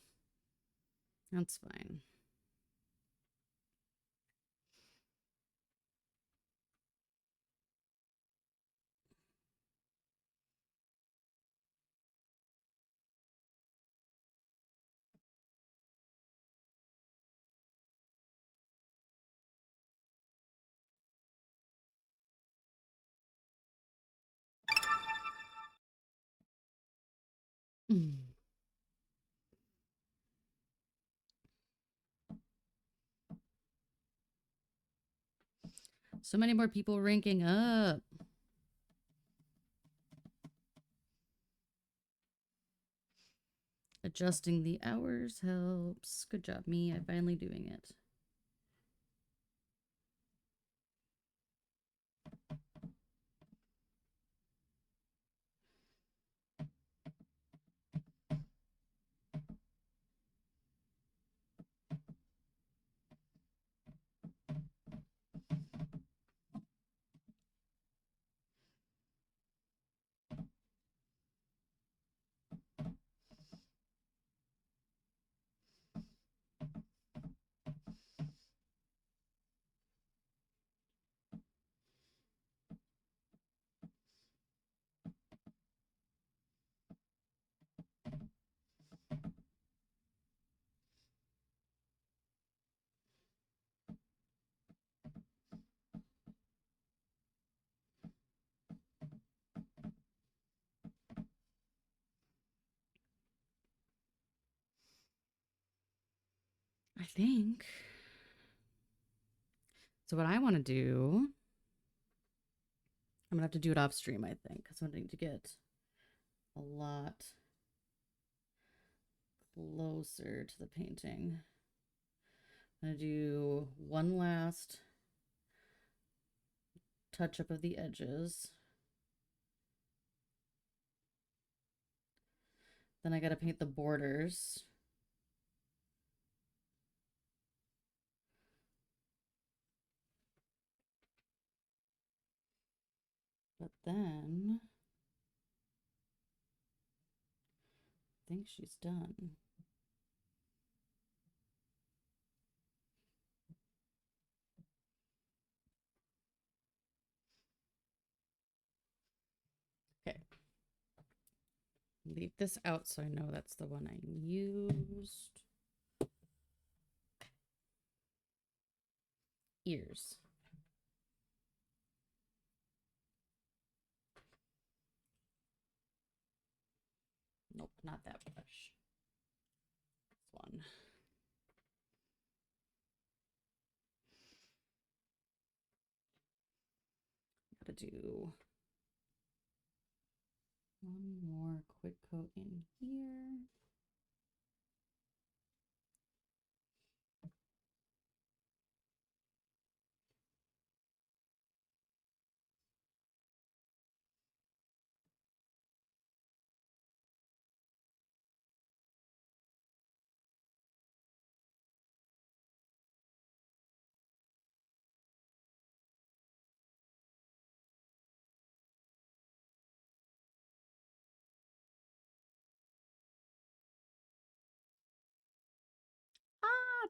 That's fine. So many more people ranking up. Adjusting the hours helps. Good job, me. I'm finally doing it. I think. So what I want to do, I'm gonna have to do it off stream, I think, because I'm going to get a lot closer to the painting. I'm gonna do one last touch up of the edges. Then I gotta paint the borders. But then I think she's done. Okay. Leave this out so I know that's the one I used. Ears. Nope, not that brush. This one. Gotta do one more quick coat in here.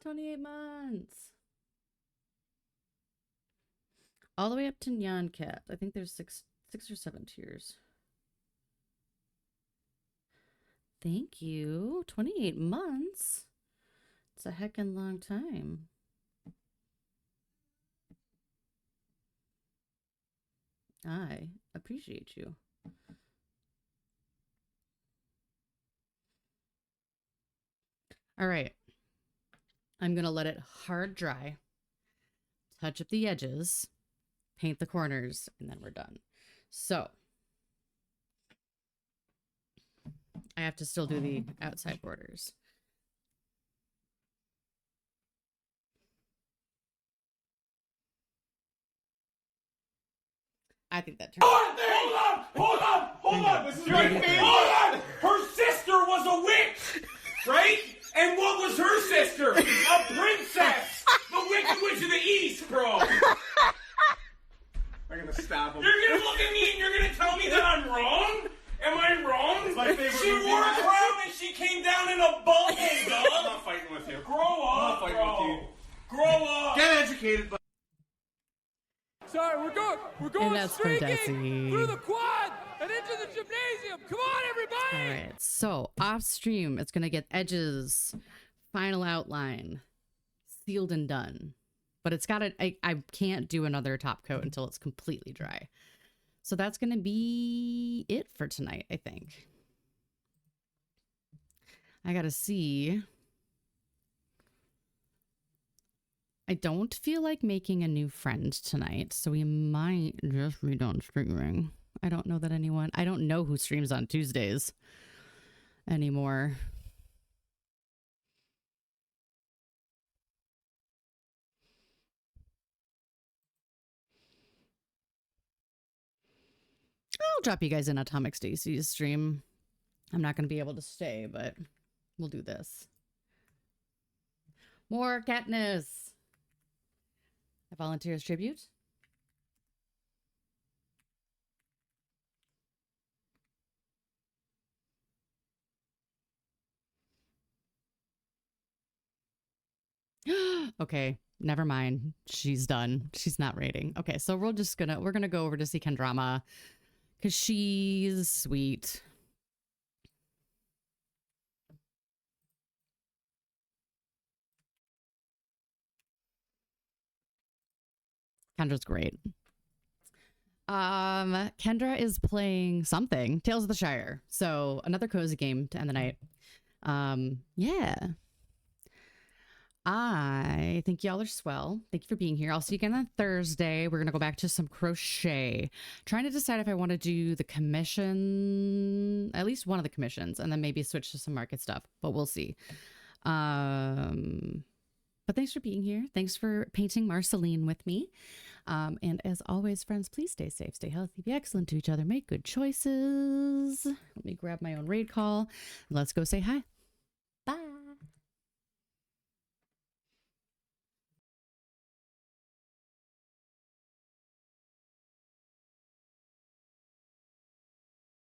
28 months. All the way up to Nyan Cat. I think there's six or 7 tiers. Thank you. 28 months. It's a heckin' long time. I appreciate you. All right. I'm going to let it hard dry, touch up the edges, paint the corners, and then we're done. So I have to still do the outside borders. I think that turned out. Hold on! This is my favorite. Hold on! Her sister was a witch, right? And what was her sister? A princess! The Wicked Witch of the East, bro! I'm gonna stab him. You're gonna look at me and you're gonna tell me that I'm wrong? Am I wrong? It's my favorite She movie. wore a crown and she came down in a bubble, I'm dog! not fighting with you. Grow up, fighting bro! with you. Grow up! Get educated, but... Sorry, we're going And that's for streaking Desi. through the quad and into the gymnasium. Come on, everybody! All right. So off stream, it's going to get edges, final outline, sealed and done. But it's got to, I can't do another top coat until it's completely dry. So that's going to be it for tonight, I think. I got to see. I don't feel like making a new friend tonight, so we might just be done streaming. I don't know that anyone, I don't know who streams on Tuesdays anymore. I'll drop you guys in Atomic Stacy's stream. I'm not going to be able to stay, but we'll do this. More Katniss. I volunteer as tribute. Okay, never mind. She's done. She's not rating. Okay, so we're gonna go over to see Kendrama because she's sweet. Kendra's great. Kendra is playing something, Tales of the Shire. So another cozy game to end the night. Yeah. I think y'all are swell. Thank you for being here. I'll see you again on Thursday. We're going to go back to some crochet. Trying to decide if I want to do the commission, at least one of the commissions, and then maybe switch to some market stuff, but we'll see. But thanks for being here. Thanks for painting Marceline with me. And as always, friends, please stay safe, stay healthy, be excellent to each other, make good choices. Let me grab my own raid call. Let's go say hi.